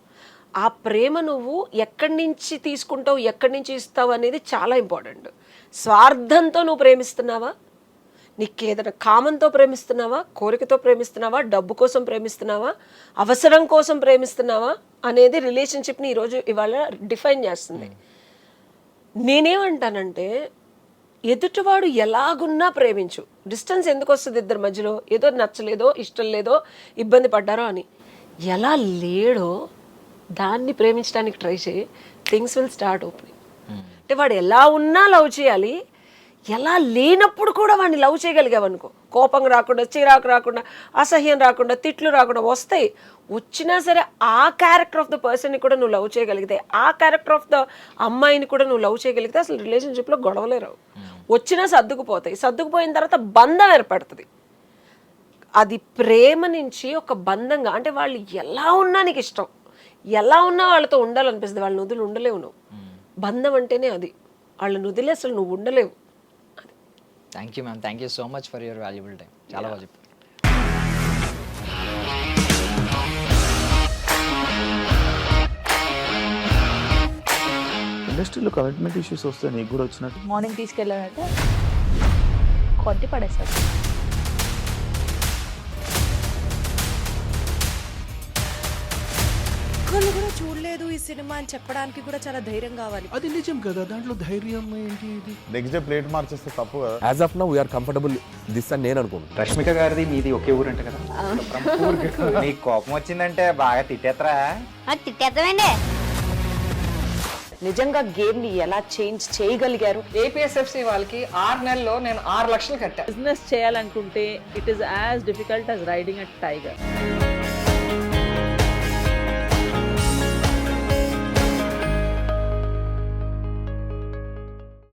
ఆ ప్రేమ నువ్వు ఎక్కడి నుంచి తీసుకుంటావు, ఎక్కడి నుంచి ఇస్తావు అనేది చాలా ఇంపార్టెంట్. స్వార్థంతో నువ్వు ప్రేమిస్తున్నావా, నీకు ఏదైనా కామంతో ప్రేమిస్తున్నావా, కోరికతో ప్రేమిస్తున్నావా, డబ్బు కోసం ప్రేమిస్తున్నావా, అవసరం కోసం ప్రేమిస్తున్నావా అనేది రిలేషన్షిప్ని ఇవాళ డిఫైన్ చేస్తుంది. నేనేమంటానంటే ఎదుటివాడు ఎలాగున్నా ప్రేమించు. డిస్టెన్స్ ఎందుకు వస్తుంది ఇద్దరి మధ్యలో? ఏదో నచ్చలేదో, ఇష్టం లేదో, ఇబ్బంది పడ్డారో అని. ఎలా లేడో దాన్ని ప్రేమించడానికి ట్రై చేయి, థింగ్స్ విల్ స్టార్ట్ ఓపెనింగ్. అంటే వాడు ఎలా ఉన్నా లవ్ చేయాలి, ఎలా లేనప్పుడు కూడా వాడిని లవ్ చేయగలిగావనుకో, కోపం రాకుండా, చిరాకు రాకుండా, అసహ్యం రాకుండా, తిట్లు రాకుండా, వస్తాయి. వచ్చినా సరే ఆ క్యారెక్టర్ ఆఫ్ ద పర్సన్ని కూడా నువ్వు లవ్ చేయగలిగితే, ఆ క్యారెక్టర్ ఆఫ్ ద అమ్మాయిని కూడా నువ్వు లవ్ చేయగలిగితే అసలు రిలేషన్షిప్లో గొడవలే రావు. వచ్చినా సర్దుకుపోతాయి. సర్దుకుపోయిన తర్వాత బంధం ఏర్పడుతుంది. అది ప్రేమ నుంచి ఒక బంధంగా, అంటే వాళ్ళు ఎలా ఉన్నా నీకు ఇష్టం, ఎలా ఉన్నా వాళ్ళతో ఉండాలనిపిస్తుంది. వాళ్ళని వదిలి ఉండలేవు నువ్వు. బంధం అంటేనే అది. వాళ్ళని వదిలే అసలు నువ్వు ఉండలేవు. Thank you ma'am, thank you so much for your valuable time. చాలా బాగా చెప్పారు. ఇండస్ట్రీలో కమిట్మెంట్ ఇష్యూస్ వస్తే నీకు కూడా వచ్చినట్టు? మార్నింగ్ తీసుకెళ్ళానంటే కొట్టి పడేస్తారు. ఒక్కళ్ళు కూడా చూడలేదు ఈ సినిమా అని చెప్పడానికి కూడా చాలా ధైర్యం కావాలి. అది నిజం కదా, దాంట్లో ధైర్యం ఏంటి? ఇది నెక్స్ట్ డే ప్లేట్ మార్చేస్తే తప్పు కదా. As of now we are comfortable this అని నేను అనుకుంటున్నాను. రష్మిక గారిది మీది ఒకే ఊరు అంట కదా? నీకు కోపం వచ్చిందంటే బాగా తిట్టేత్తరా? తిట్టేద్దామండి. నిజంగా గేమ్ ని ఎలా చేంజ్ చేయగలిగారు? ఏపీఎస్ఎఫ్సి వాళ్ళకి 6 నెలల్లో నేను 6 లక్షలు కట్టా. బిజినెస్ చేయాలనుకుంటే it is as difficult as riding a tiger.